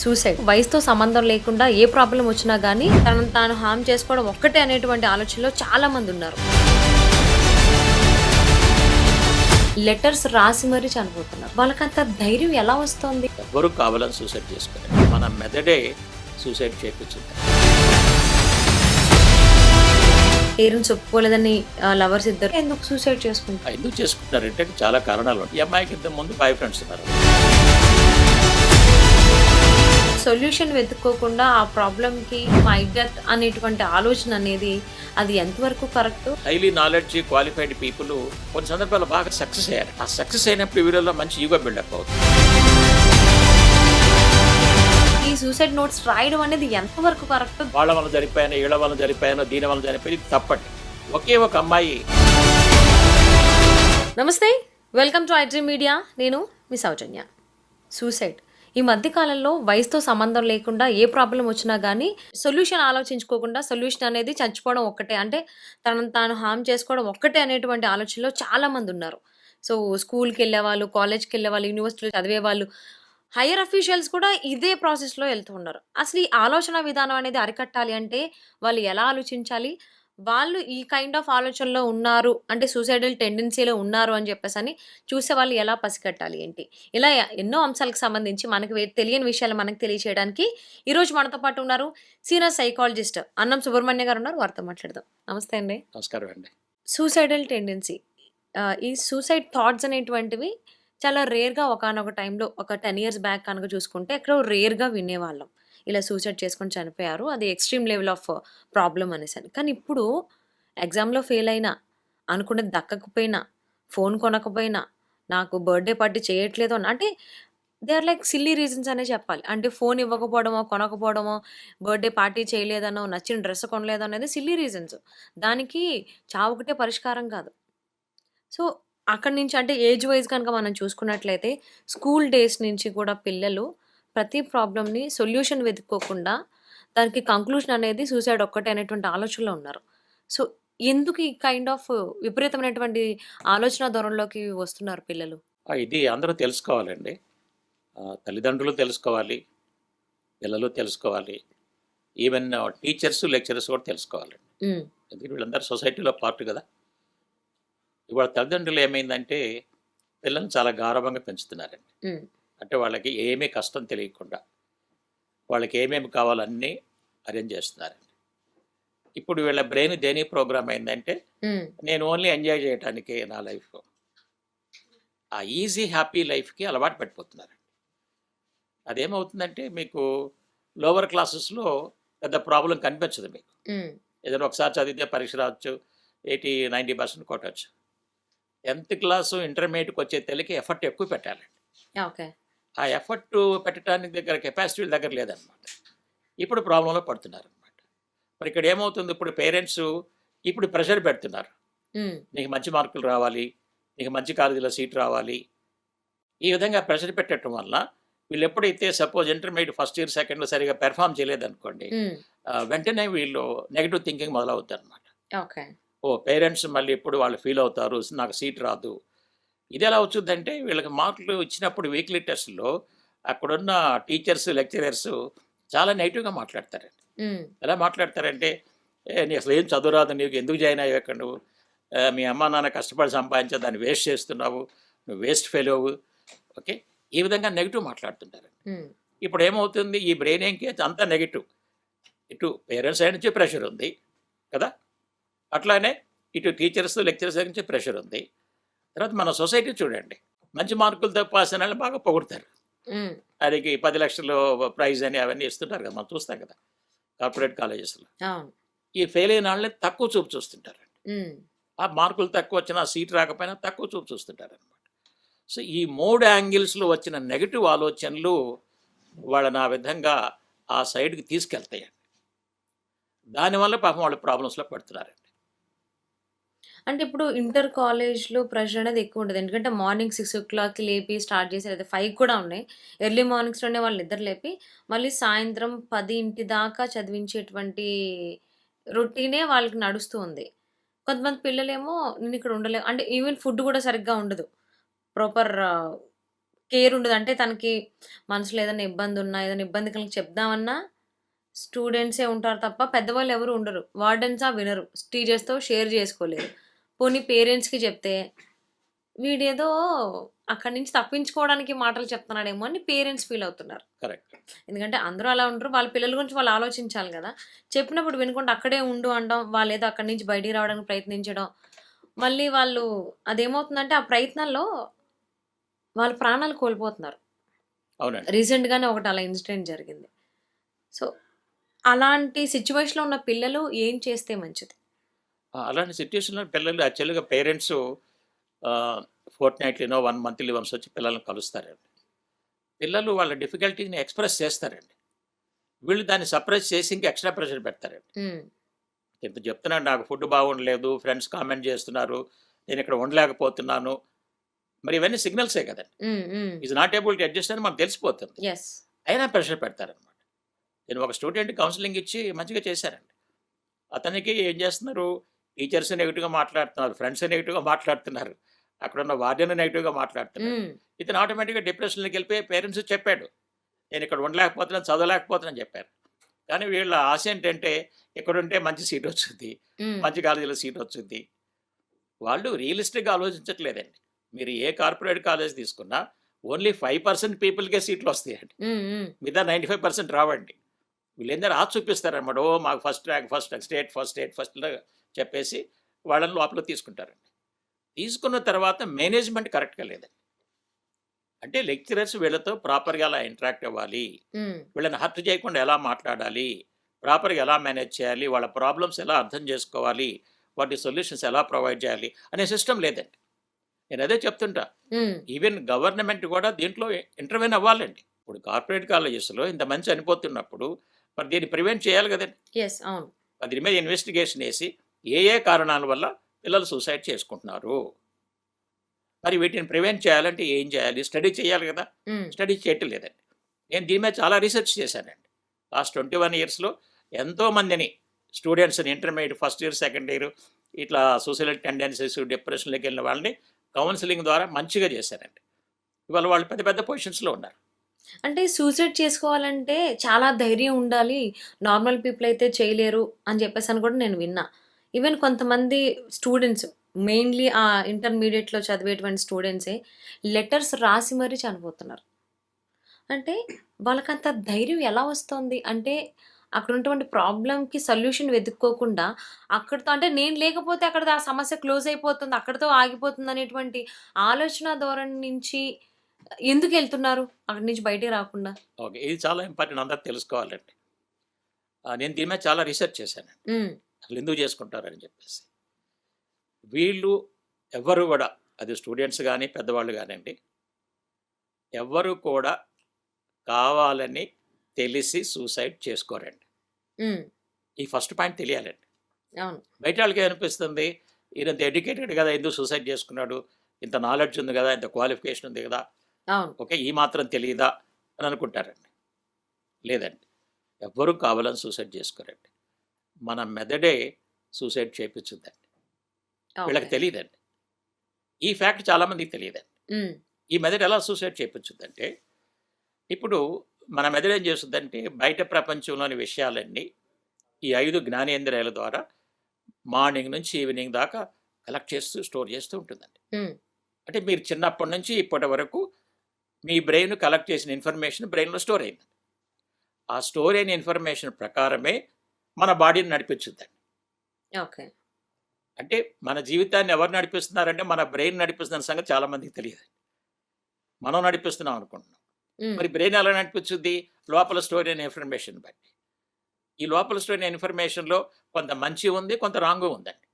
Suicide వయసుతో సంబంధం లేకుండా ఏ ప్రాబ్లం వచ్చినా గానీ తనను తాను హార్మ్ చేసుకోవడం ఒక్కటే అనేటువంటి ఆలోచనలో చాలా మంది ఉన్నారు. లెటర్స్ రాసి మరీ చనిపోతున్నారు. వాళ్ళకంత ధైర్యం ఎలా వస్తోంది? ఎవ్వరూ కావాలని సూసైడ్ చేసుకోలేదు. మన మెదడే సూసైడ్ చేయించింది. పేరెంట్స్ ఒప్పుకోలేదని లవర్స్ ఇద్దరు ఎందుకు సూసైడ్ చేసుకుంటారు? ఎందుకు చేసుకుంటారంటే చాలా కారణాలు ఉంటాయి. ఈ అమ్మాయికి ఇంత ముందు బాయ్ ఫ్రెండ్స్ ఉన్నారు. సొల్యూషన్ వెతుక్కోకుండా ఆ ప్రాబ్లంకి మై డెత్ అనేటువంటి ఆలోచన అనేది అది ఎంతవరకు correct? Highly knowledge qualified people కొన్ని సందర్భాల్లో బాగా సక్సెస్ అయ్యారు. ఆ సక్సెస్ అయినప్పుడు వీళ్ళలో మంచి ఈగో బిల్డప్ అవుతుంది. ఈ సూసైడ్ నోట్స్ రాయడం అనేది ఎంతవరకు కరెక్ట్? వాళ్ళ వల్ల జరిపాయనో, వీళ్ళ వల్ల జరిపాయనో, దీని వల్ల జరిపోయి తప్పండి. ఒకే ఒక అమ్మాయి. నమస్తే, వెల్కమ్ టు ఐడ్రీమ్ మీడియా. నేను మీ సౌజన్య. సూసైడ్ ఈ మధ్య కాలంలో వయసుతో సంబంధం లేకుండా ఏ ప్రాబ్లం వచ్చినా కానీ సొల్యూషన్ ఆలోచించుకోకుండా సొల్యూషన్ అనేది చచ్చిపోవడం ఒక్కటే, అంటే తనను తాను హార్మ్ చేసుకోవడం ఒక్కటే అనేటువంటి ఆలోచనలో చాలా మంది ఉన్నారు. సో స్కూల్కి వెళ్ళే వాళ్ళు, కాలేజ్కి వెళ్ళే వాళ్ళు, యూనివర్సిటీలో చదివే వాళ్ళు, హైయర్ అఫీషియల్స్ కూడా ఇదే ప్రాసెస్లో వెళ్తూ ఉన్నారు. అసలు ఈ ఆలోచన విధానం అనేది అరికట్టాలి అంటే వాళ్ళు ఎలా ఆలోచించాలి? వాళ్ళు ఈ కైండ్ ఆఫ్ ఆలోచనలో ఉన్నారు అంటే సూసైడల్ టెండెన్సీలో ఉన్నారు అని చెప్పేసి చూసే వాళ్ళు ఎలా పసిగట్టాలి ఏంటి? ఇలా ఎన్నో అంశాలకు సంబంధించి మనకు తెలియని విషయాలు మనకు తెలియచేయడానికి ఈరోజు మనతో పాటు ఉన్నారు సీనియర్ సైకాలజిస్ట్ అన్నం సుబ్రహ్మణ్య గారు ఉన్నారు. వారితో మాట్లాడదాం. నమస్తే అండి. నమస్కారం అండి. సూసైడల్ టెండెన్సీ, ఈ సూసైడ్ థాట్స్ అనేటువంటివి చాలా రేర్గా ఒకానొక టైంలో ఒక 10 ఇయర్స్ బ్యాక్ కనుక చూసుకుంటే ఎక్కడో రేర్గా వినేవాళ్ళం. ఇలా సూసైడ్ చేసుకొని చనిపోయారు, అది ఎక్స్ట్రీమ్ లెవెల్ ఆఫ్ ప్రాబ్లం అనేసని. కానీ ఇప్పుడు ఎగ్జామ్లో ఫెయిల్ అయినా, అనుకున్నది దక్కకపోయినా, ఫోన్ కొనకపోయినా, నాకు బర్త్డే పార్టీ చేయట్లేదు అని అంటే they are like silly reasons అనే చెప్పాలి. అంటే ఫోన్ ఇవ్వకపోవడమో, కొనకపోవడమో, బర్త్డే పార్టీ చేయలేదనో, నచ్చిన డ్రెస్ కొనలేదో అనేది సిల్లీ రీజన్స్. దానికి చావొకటే పరిష్కారం కాదు. సో అక్కడి నుంచి అంటే ఏజ్ వైజ్ కనుక మనం చూసుకున్నట్లయితే స్కూల్ డేస్ నుంచి కూడా పిల్లలు ప్రతి ప్రాబ్లమ్‌ని సొల్యూషన్ వెతుక్కోకుండా దానికి కంక్లూజన్ అనేది సూసైడ్ ఒక్కటే అనేటువంటి ఆలోచనలో ఉన్నారు. సో ఎందుకు ఈ కైండ్ ఆఫ్ విపరీతమైనటువంటి ఆలోచన ధోరణిలోకి వస్తున్నారు పిల్లలు? ఇది అందరూ తెలుసుకోవాలండి. తల్లిదండ్రులు తెలుసుకోవాలి, పిల్లలు తెలుసుకోవాలి, ఈవెన్ టీచర్స్, లెక్చరర్స్ కూడా తెలుసుకోవాలండి. హ్మ్. ఎందుకంటే వీళ్ళందరూ సొసైటీలో పార్ట్ కదా. ఇవాళ తల్లిదండ్రులు ఏమైందంటే పిల్లల్ని చాలా గారాబంగా పెంచుతున్నారండి. హ్మ్. అంటే వాళ్ళకి ఏమీ కష్టం తెలియకుండా వాళ్ళకి ఏమేమి కావాలో అన్నీ అరేంజ్ చేస్తున్నారండి. ఇప్పుడు వీళ్ళ బ్రెయిన్ దేని ప్రోగ్రామ్ అయిందంటే హ్మ్. నేను ఓన్లీ ఎంజాయ్ చేయడానికే నా లైఫ్, ఆ ఈజీ హ్యాపీ లైఫ్కి అలవాటు పడిపోతున్నారు. అదేమవుతుందంటే మీకు లోవర్ క్లాసెస్లో పెద్ద ప్రాబ్లం కనిపించదు మీకు. హ్మ్. ఏదైనా ఒకసారి చదివితే పరీక్ష రావచ్చు, 80-90% కొట్టచ్చు. 10th క్లాసు ఇంటర్మీడియట్కి వచ్చే తెలికి ఎఫర్ట్ ఎక్కువ పెట్టాలి. ఓకే. ఆ ఎఫర్ట్ పెట్టడానికి దగ్గర కెపాసిటీ వీళ్ళ దగ్గర లేదనమాట. ఇప్పుడు ప్రాబ్లంలో పడుతున్నారనమాట. మరి ఇక్కడ ఏమవుతుంది, ఇప్పుడు పేరెంట్స్ ఇప్పుడు ప్రెషర్ పెడుతున్నారు. హ్మ్. నీకు మంచి మార్కులు రావాలి, నీకు మంచి కాలేజీలో సీట్ రావాలి. ఈ విధంగా ప్రెషర్ పెట్టడం వల్ల వీళ్ళు ఎప్పుడైతే suppose intermediate first year, second year సరిగా పెర్ఫామ్ చేయలేదనుకోండి, హ్మ్. వెంటనే వీళ్ళు నెగిటివ్ థింకింగ్ మొదలవుతుంది అనమాట. ఓకే. పేరెంట్స్ మళ్ళీ ఎప్పుడు వాళ్ళు ఫీల్ అవుతారు, నాకు సీట్ రాదు. ఇది ఎలా వచ్చుద్దంటే వీళ్ళకి మార్కులు ఇచ్చినప్పుడు వీక్లీ టెస్ట్లో అక్కడున్న టీచర్స్, లెక్చరర్స్ చాలా నెగిటివ్గా మాట్లాడతారండి. హ్మ్. ఎలా మాట్లాడతారంటే, నీ అసలు ఏం చదువు రాదు, నీకు ఎందుకు జాయిన్ అయ్యావు ఇక్కడ నువ్వు, మీ అమ్మ నాన్న కష్టపడి సంపాదించా దాన్ని వేస్ట్ చేస్తున్నావు, నువ్వు వేస్ట్ ఫెయిల్ అవ్వు. ఓకే, ఈ విధంగా నెగిటివ్ మాట్లాడుతుంటారు. హ్మ్. ఇప్పుడు ఏమవుతుంది, ఈ బ్రెయిన్ ఏంకి అంతా నెగిటివ్. ఇటు పేరెంట్స్ సైడ్ నుంచి ప్రెషర్ ఉంది కదా, అట్లానే ఇటు టీచర్స్, లెక్చరర్స్ సైడ్ నుంచి ప్రెషర్ ఉంది. తర్వాత మన సొసైటీ చూడండి, మంచి మార్కులతో పాస్ అయిన వాళ్ళని బాగా పొగుడతారు. హ్మ్. దానికి 10 లక్షలు ప్రైజ్ అని అవన్నీ ఇస్తుంటారు కదా, మనం చూస్తాం కదా కార్పొరేట్ కాలేజెస్లో. అవును. ఈ ఫెయిల్ అయిన వాళ్ళని తక్కువ చూపు చూస్తుంటారు. హ్మ్. ఆ మార్కులు తక్కువ వచ్చినా, సీట్ రాకపోయినా తక్కువ చూపు చూస్తుంటారు అనమాట. సో ఈ 3 యాంగిల్స్లో వచ్చిన నెగిటివ్ ఆలోచనలు వాళ్ళని ఆ విధంగా ఆ సైడ్కి తీసుకెళ్తాయండి. దానివల్ల పాపం వాళ్ళు ప్రాబ్లమ్స్లో పడుతున్నారండి. అంటే ఇప్పుడు ఇంటర్ కాలేజ్‌లో ప్రెషర్ అనేది ఎక్కువుంటది. ఎందుకంటే మార్నింగ్ 6:00కి లేపి స్టార్ట్ చేసి లేదా 5 కూడా ఉన్నాయి. ఎర్లీ మార్నింగ్స్‌లోనే వాళ్ళని నిద్ర లేపి, మళ్ళీ సాయంత్రం 10 దాకా చదివించేటువంటి రొటీనే వాళ్ళకి నడుస్తూ ఉంది. కొంతమంది పిల్లలేమో నేనిక్కడ ఉండలేను అంటే ఈవెన్ ఫుడ్ కూడా సరిగ్గా ఉండదు. ప్రాపర్ కేర్ ఉండదు. అంటే తనకి మనసులో ఏదైనా ఇబ్బందున్నా, ఏదైనా ఇబ్బంది కలిగి చెప్దామన్నా స్టూడెంట్సే ఉంటారు తప్ప పెద్దవాళ్ళు ఎవరు ఉండరు. వార్డెన్సా వినరు. టీచర్స్‌తో షేర్ చేసుకోలేరు. పోనీ పేరెంట్స్‌కి చెప్తే వీడేదో అక్కడి నుంచి తప్పించుకోవడానికి మాటలు చెప్తున్నాడేమో అని పేరెంట్స్ ఫీల్ అవుతున్నారు. కరెక్ట్. ఎందుకంటే అందరూ అలా ఉండరు. వాళ్ళ పిల్లల గురించి వాళ్ళు ఆలోచించాలి గదా! చెప్పినప్పుడు వినకుండా అక్కడే ఉండు అనడం, వాళ్ళేదో అక్కడి నుంచి బయటికి రావడానికి ప్రయత్నించడం. మళ్ళీ వాళ్ళు అదేమవుతుందంటే ఆ ప్రయత్నంలో వాళ్ళ ప్రాణాలు కోల్పోతున్నారు. అవునండి. రీసెంట్‌గానే ఒకటి అలా ఇన్సిడెంట్ జరిగింది. సో, అలాంటి సిట్యుయేషన్‌లో ఉన్న పిల్లలు ఏం చేస్తే మంచిది? అలాంటి సిట్యుయేషన్‌లో పిల్లలు యాక్చువల్‌గా పేరెంట్స్ ఫోర్ట్‌నైట్లీనో, 1 మంత్లీ వన్స్ వచ్చి పిల్లల్ని కలుస్తారండి. పిల్లలు వాళ్ళ డిఫికల్టీని ఎక్స్‌ప్రెస్ చేస్తారండి. వీళ్ళు దాన్ని సప్రెస్ చేసి ఇంకా ఎక్స్‌ట్రా ప్రెషర్ పెడతారండి. హ్మ్. ఇంత చెప్తున్నాడు నాకు ఫుడ్ బాగుండలేదు, ఫ్రెండ్స్ కామెంట్ చేస్తున్నారు, నేనిక్కడ ఉండలేకపోతున్నాను. మరి ఇవన్నీ సిగ్నల్సే కదండీ. హ్మ్. హ్మ్. Is not able to adjust అని మనకు తెలిసిపోతుంది. యెస్. అయినా ప్రెషర్ పెడతారనమాట. నేను ఒక స్టూడెంట్‌కి కౌన్సెలింగ్ ఇచ్చి మంచిగా చేశానండి. అతనికి ఏం చేస్తున్నారు, టీచర్స్ నెగెటివ్‌గా మాట్లాడుతున్నారు, ఫ్రెండ్స్ నెగెటివ్‌గా మాట్లాడుతున్నారు, అక్కడున్న వార్డెన్ నెగెటివ్‌గా మాట్లాడుతున్నాడు. హ్మ్. ఇతను ఆటోమేటిక్‌గా డిప్రెషన్‌లోకి వెళ్ళిపోయి పేరెంట్స్‌కి చెప్పాడు. నేనిక్కడ ఉండలేకపోతున్నాను, చదవలేకపోతున్నానని చెప్పారు. కానీ వీళ్ళ ఆశ ఏంటంటే ఇక్కడుంటే మంచి సీటొచ్చుద్ది, హ్మ్. మంచి కాలేజీలో సీటొచ్చుద్ది. వాళ్ళు రియలిస్టిక్‌గా ఆలోచించట్లేదండి. మీరు ఏ కార్పొరేట్ కాలేజ్ తీసుకున్నా ఓన్లీ 5% పీపుల్‌కే సీట్లొస్తాయండి. హ్మ్. హ్మ్. మిగతా 95% రావండి. వీళ్ళేందంటే ఆశ చూపిస్తారనమాట. ఓహ్! మాకు first rank, first rank, state ఫస్ట్‌లో చెప్పేసి వాళ్ళని లోపలికి తీసుకుంటారండి. తీసుకున్న తర్వాత మేనేజ్‌మెంట్ కరెక్ట్‌గా లేదండి. అంటే లెక్చరర్స్ వీళ్ళతో ప్రాపర్‌గా ఎలా ఇంటరాక్ట్ అవ్వాలి, హ్మ్. వీళ్ళని హర్ట్ చేయకుండా ఎలా మాట్లాడాలి, ప్రాపర్‌గా ఎలా మేనేజ్ చేయాలి, వాళ్ళ ప్రాబ్లమ్స్ ఎలా అర్థం చేసుకోవాలి, వాటి సొల్యూషన్స్ ఎలా ప్రొవైడ్ చేయాలి అనే సిస్టమ్ లేదండి. నేనదే చెప్తుంటా. హ్మ్. ఈవెన్ గవర్నమెంట్ కూడా దీంట్లో ఇంటర్వెన్ అవ్వాలండి. ఇప్పుడు కార్పొరేట్ కాలేజెస్‌లో ఇంతమంది చనిపోతున్నప్పుడు మరి దీన్ని ప్రివెంట్ చేయాలి కదండీ. యెస్. అవును. దీని మీద ఇన్వెస్టిగేషన్ ఏసి ఏ కారణాల వల్ల పిల్లలు సూసైడ్ చేసుకుంటున్నారు, మరి వీటిని ప్రివెంట్ చేయాలంటే ఏం చేయాలి? స్టడీ చేయాలి కదా! హ్మ్. స్టడీ చేయటం లేదండి. నేను దీని మీద చాలా రీసెర్చ్ చేశానండి. లాస్ట్ 21 ఇయర్స్‌లో ఎంతోమందిని స్టూడెంట్స్‌ని intermediate first year, second year ఇట్లా సూసైడల్ టెండెన్సీస్, డిప్రెషన్‌లోకి వెళ్ళిన వాళ్ళని కౌన్సెలింగ్ ద్వారా మంచిగా చేశానండి. ఇవాళ వాళ్ళు పెద్ద పెద్ద పొజిషన్స్‌లో ఉన్నారు. అంటే సూసైడ్ చేసుకోవాలంటే చాలా ధైర్యం ఉండాలి. నార్మల్ పీపుల్ అయితే చేయలేరు అని చెప్పేసని కూడా నేను విన్నా. ఈవెన్ కొంతమంది స్టూడెంట్స్ మెయిన్‌లీ ఇంటర్మీడియేట్‌లో చదివేటువంటి స్టూడెంట్సే లెటర్స్ రాసి మరీ చనిపోతున్నారు. అంటే వాళ్ళకంత ధైర్యం ఎలా వస్తోంది? అంటే అక్కడున్నటువంటి ప్రాబ్లమ్‌కి సొల్యూషన్ వెతుక్కోకుండా అక్కడితో అంటే నేను లేకపోతే అక్కడితో ఆ సమస్య క్లోజ్ అయిపోతుంది. అక్కడితో ఆగిపోతుందనేటువంటి ఆలోచన ధోరణి నుంచి ఎందుకెళ్తున్నారు? అక్కడి నుంచి బయటికి రాకుండా? ఓకే. ఇది చాలా ఇంపార్టెంట్, అందరూ తెలుసుకోవాలండి. నేను దీని మీద చాలా రీసెర్చ్ చేశానండి. హ్మ్. అసలు ఎందుకు చేసుకుంటారని చెప్పేసి. వీళ్ళు ఎవ్వరు గూడా, అది స్టూడెంట్స్ గానీ, పెద్దవాళ్ళు గానండి, ఎవ్వరు కూడా కావాలని తెలిసి సూసైడ్ చేసుకోరండి. హ్మ్. ఈ ఫస్ట్ పాయింట్ తెలియాలండి. అవును. బయట వాళ్ళకేమనిపిస్తుంది, ఈయనంత ఎడ్యుకేటెడ్ గదా! ఎందుకు సూసైడ్ చేసుకున్నాడు? ఇంత నాలెడ్జ్ ఉంది గదా! ఇంత క్వాలిఫికేషన్ ఉంది గదా! అవును. ఓకే. ఈ మాత్రం తెలీదా అని అనుకుంటారండి. లేదండి. ఎవ్వరు కావాలని సూసైడ్ చేసుకోరండి. మన మెదడే సూసైడ్ చేపిచ్చుద్దండి. వీళ్ళకి ఓకే. తెలీదండి. ఈ ఫ్యాక్ట్ చాలా మందికి తెలీదండి. హ్మ్. ఈ మెదడు ఎలా సూసైడ్ చేపిచ్చుద్దంటే, ఇప్పుడు మన మెదడు ఏం చేస్తుందంటే, బయట ప్రపంచంలోని విషయాలన్నీ ఈ 5 జ్ఞానేంద్రియాల ద్వారా మార్నింగ్ నుంచి ఈవినింగ్ దాకా కలెక్ట్ చేస్తూ, స్టోర్ చేస్తూ ఉంటుందండి. హ్మ్. అంటే మీరు చిన్నప్పటి నుంచి ఇప్పటి వరకు మీ బ్రెయిన్ కలెక్ట్ చేసిన ఇన్ఫర్మేషన్ బ్రెయిన్‌లో స్టోర్ అయింది. ఆ స్టోర్ అయిన ఇన్ఫర్మేషన్ ప్రకారమే మన బాడీని నడిపించుద్దండి. ఓకే. అంటే మన జీవితాన్ని ఎవరు నడిపిస్తున్నారంటే మన బ్రెయిన్ నడిపిస్తున్న సంగతి చాలా మందికి తెలియదు. మనం నడిపిస్తున్నాం అనుకుంటున్నాం. హ్మ్. మరి బ్రెయిన్ ఎలా నడిపించుద్ది? లోపల స్టోర్ అయిన ఇన్ఫర్మేషన్ బట్టి. ఈ లోపల స్టోర్ అయిన ఇన్ఫర్మేషన్‌లో కొంత మంచి ఉంది, కొంత రాంగు ఉందండి.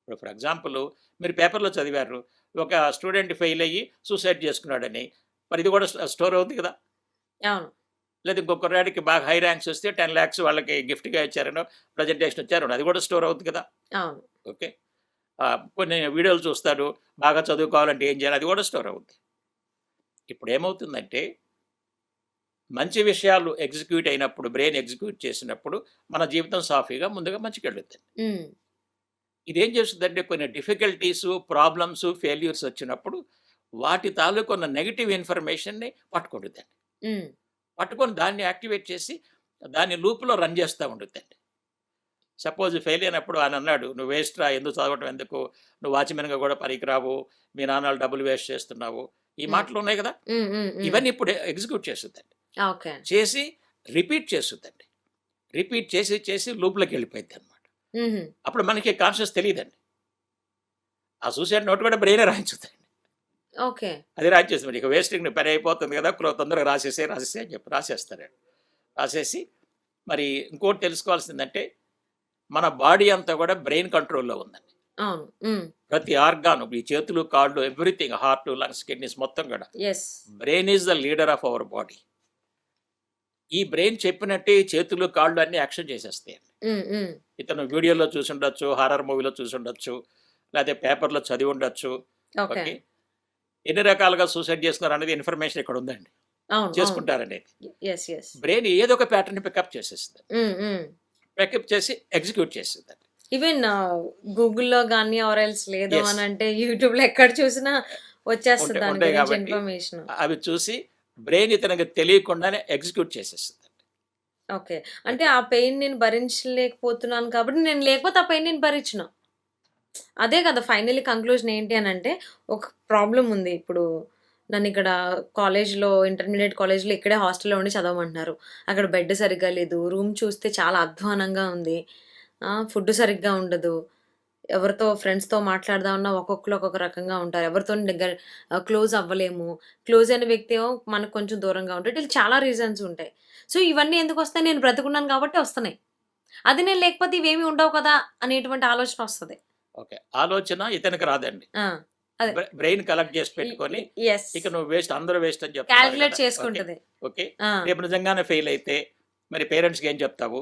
ఇప్పుడు ఫర్ ఎగ్జాంపుల్ మీరు పేపర్‌లో చదివారు, ఒక స్టూడెంట్ ఫెయిల్ అయ్యి సూసైడ్ చేసుకున్నాడని. మరి ఇది కూడా స్టోర్ అవుద్ది కదా! అవును. లేదా ఇంకో కుర్రాడికి బాగా హై ర్యాంక్స్ వస్తే 10,00,000 వాళ్ళకి గిఫ్ట్‌గా ఇచ్చారనో, ప్రెజెంటేషన్ ఇచ్చారనో, అది కూడా స్టోర్ అవుద్ది కదా! అవును. ఓకే. కొన్ని వీడియోలు చూస్తాడు, బాగా చదువుకోవాలంటే ఏం చేయాలి? అది కూడా స్టోర్ అవుద్ది. ఇప్పుడేమవుతుందంటే, మంచి విషయాలు ఎగ్జిక్యూట్ అయినప్పుడు, బ్రెయిన్ ఎగ్జిక్యూట్ చేసినప్పుడు మన జీవితం సాఫీగా ముందుగా మంచికెళ్ళుద్ది. హ్మ్. ఇదేం చేస్తుందంటే కొన్ని డిఫికల్టీసు, ప్రాబ్లమ్సు, ఫెయిల్యూర్స్ వచ్చినప్పుడు వాటి తాలూకు ఉన్న నెగిటివ్ ఇన్ఫర్మేషన్ని పట్టుకుంటుందండి. హ్మ్. పట్టుకొని దాన్ని యాక్టివేట్ చేసి దాన్ని లూప్‌లో రన్ చేస్తా ఉండుద్దండి. సపోజ్ ఫెయిల్ అయినప్పుడు ఆయన అన్నాడు, "నువ్వు వేస్ట్‌రా ఎందుకు చదవటం ఎందుకు? నువ్వు వాచ్‌మెన్‌గా కూడా పనికిరావు. మీ నాన్నలు డబ్బులు వేస్ట్ చేస్తున్నావు." ఈ హ్మ్. మాటలు ఉన్నాయి కదా! హ్మ్. హ్మ్. హ్మ్. ఇవన్నీ ఇప్పుడు ఎగ్జిక్యూట్ చేస్తుందండి. ఓకే. చేసి రిపీట్ చేస్తుందండి. రిపీట్ చేసి చేసి లూప్‌లోకి వెళ్ళిపోయిద్దనమాట. హుహు. అప్పుడు మనకి కాన్షియస్ తెలీదండి. ఆ సూసైడ్ నోట్ కూడా బ్రెయినే రాయించుద్దండి. ఓకే. అది రాయించేస్తుంది. ఇక వేస్టింగ్ నీ పని అయిపోతుంది కదా! తొందరగా రాసేసేయి అని చెప్పి రాసేస్తారండి. రాసేసి మరి ఇంకోటి తెలుసుకోవాల్సిందంటే మన బాడీ అంతా కూడా బ్రెయిన్ కంట్రోల్‌లో ఉందండి. అవును. హ్మ్. ప్రతి ఆర్గాను ఈ చేతులు, కాళ్ళు ఎవ్రీథింగ్ హార్ట్, లంగ్స్, కిడ్నీస్ మొత్తం కూడా. Yes. Brain is the leader of our body. ఈ బ్రెయిన్ చెప్పినట్టే ఈ చేతులు, కాళ్ళు అన్నీ యాక్షన్ చేసేస్తాయండి. హ్మ్. హ్మ్. ఇతను వీడియోలో చూసుండొచ్చు, హారర్ మూవీలో చూసుండొచ్చు, లేతే పేపర్‌లో చదివుండొచ్చు. ఓకే. ఓకే. ఎన్ని రకాలుగా సూసైడ్ చేసుకున్నారనేది ఇన్ఫర్మేషన్ ఇక్కడ ఉందండి. అవును. అవును. చేసుకుంటారనేది. యెస్. యెస్. బ్రెయిన్ ఏదో ఒక ప్యాటర్న్‌ని పికప్ చేసేస్తది. హ్మ్. హ్మ్. పికప్ చేసి ఎగ్జిక్యూట్ చేసేదండి. ఈవెన్ గూగుల్‌లో గాని ఆర్ ఎల్స్ లేదు యెస్. అనంటే యూట్యూబ్‌లో ఎక్కడ చూసినా వచ్చేస్తది దాని ఉంటాయి గురించి కాబట్టి ఇన్ఫర్మేషన్. అవి చూసి బ్రెయిన్ ఇతనికి తెలియకుండానే ఎగ్జిక్యూట్ చేసేస్తదండి. ఓకే. అంటే ఓకే. ఆ పెయిన్ నేను భరించలేకపోతున్నాను కాబట్టి నేను లేకపోతే ఆ పెయిన్ నేను భరించను. అదే కదా ఫైనల్లీ కంక్లూజన్ ఏంటి అనంటే ఒక ప్రాబ్లమ్ ఉంది. ఇప్పుడు నన్నిక్కడ కాలేజ్‌లో ఇంటర్మీడియేట్ కాలేజ్‌లో ఇక్కడే హాస్టల్‌లో ఉండి చదవమంటున్నారు. అక్కడ బెడ్ సరిగ్గా లేదు. రూమ్ చూస్తే చాలా అధ్వానంగా ఉంది. ఫుడ్ సరిగ్గా ఉండదు. ఎవరితో ఫ్రెండ్స్‌తో మాట్లాడదామన్నా ఒక్కొక్కళ్ళు ఒక్కొక్క రకంగా ఉంటారు. ఎవరితోని క్లోజ్ అవ్వలేము. క్లోజ్ అయిన వ్యక్తి ఏమో మనకు కొంచెం దూరంగా ఉంటాడు. ఇట్లా చాలా రీజన్స్ ఉంటాయి. సో, ఇవన్నీ ఎందుకొస్తాయి? నేను బ్రతికున్నాను కాబట్టి వస్తున్నాయి. అది నేను లేకపోతే ఇవేమి ఉండవు కదా! అనేటువంటి ఆలోచన వస్తది. ఓకే. ఆలోచన ఇతనికి రాదండి. ఆ! అదే. బ్రెయిన్ కలెక్ట్ చేసి ఈ పెట్టుకొని, ఈ యెస్. ఇక నువ్వు వేస్ట్ అందరూ వేస్ట్ అని చెప్తున్నారు కాలిక్యులేట్ కదా! ఓకే. చేసుకుంటది. ఓకే. ఆ! రేపు నిజంగానే ఫెయిల్ అయితే మరి పేరెంట్స్‌కి ఏం చెప్తావు?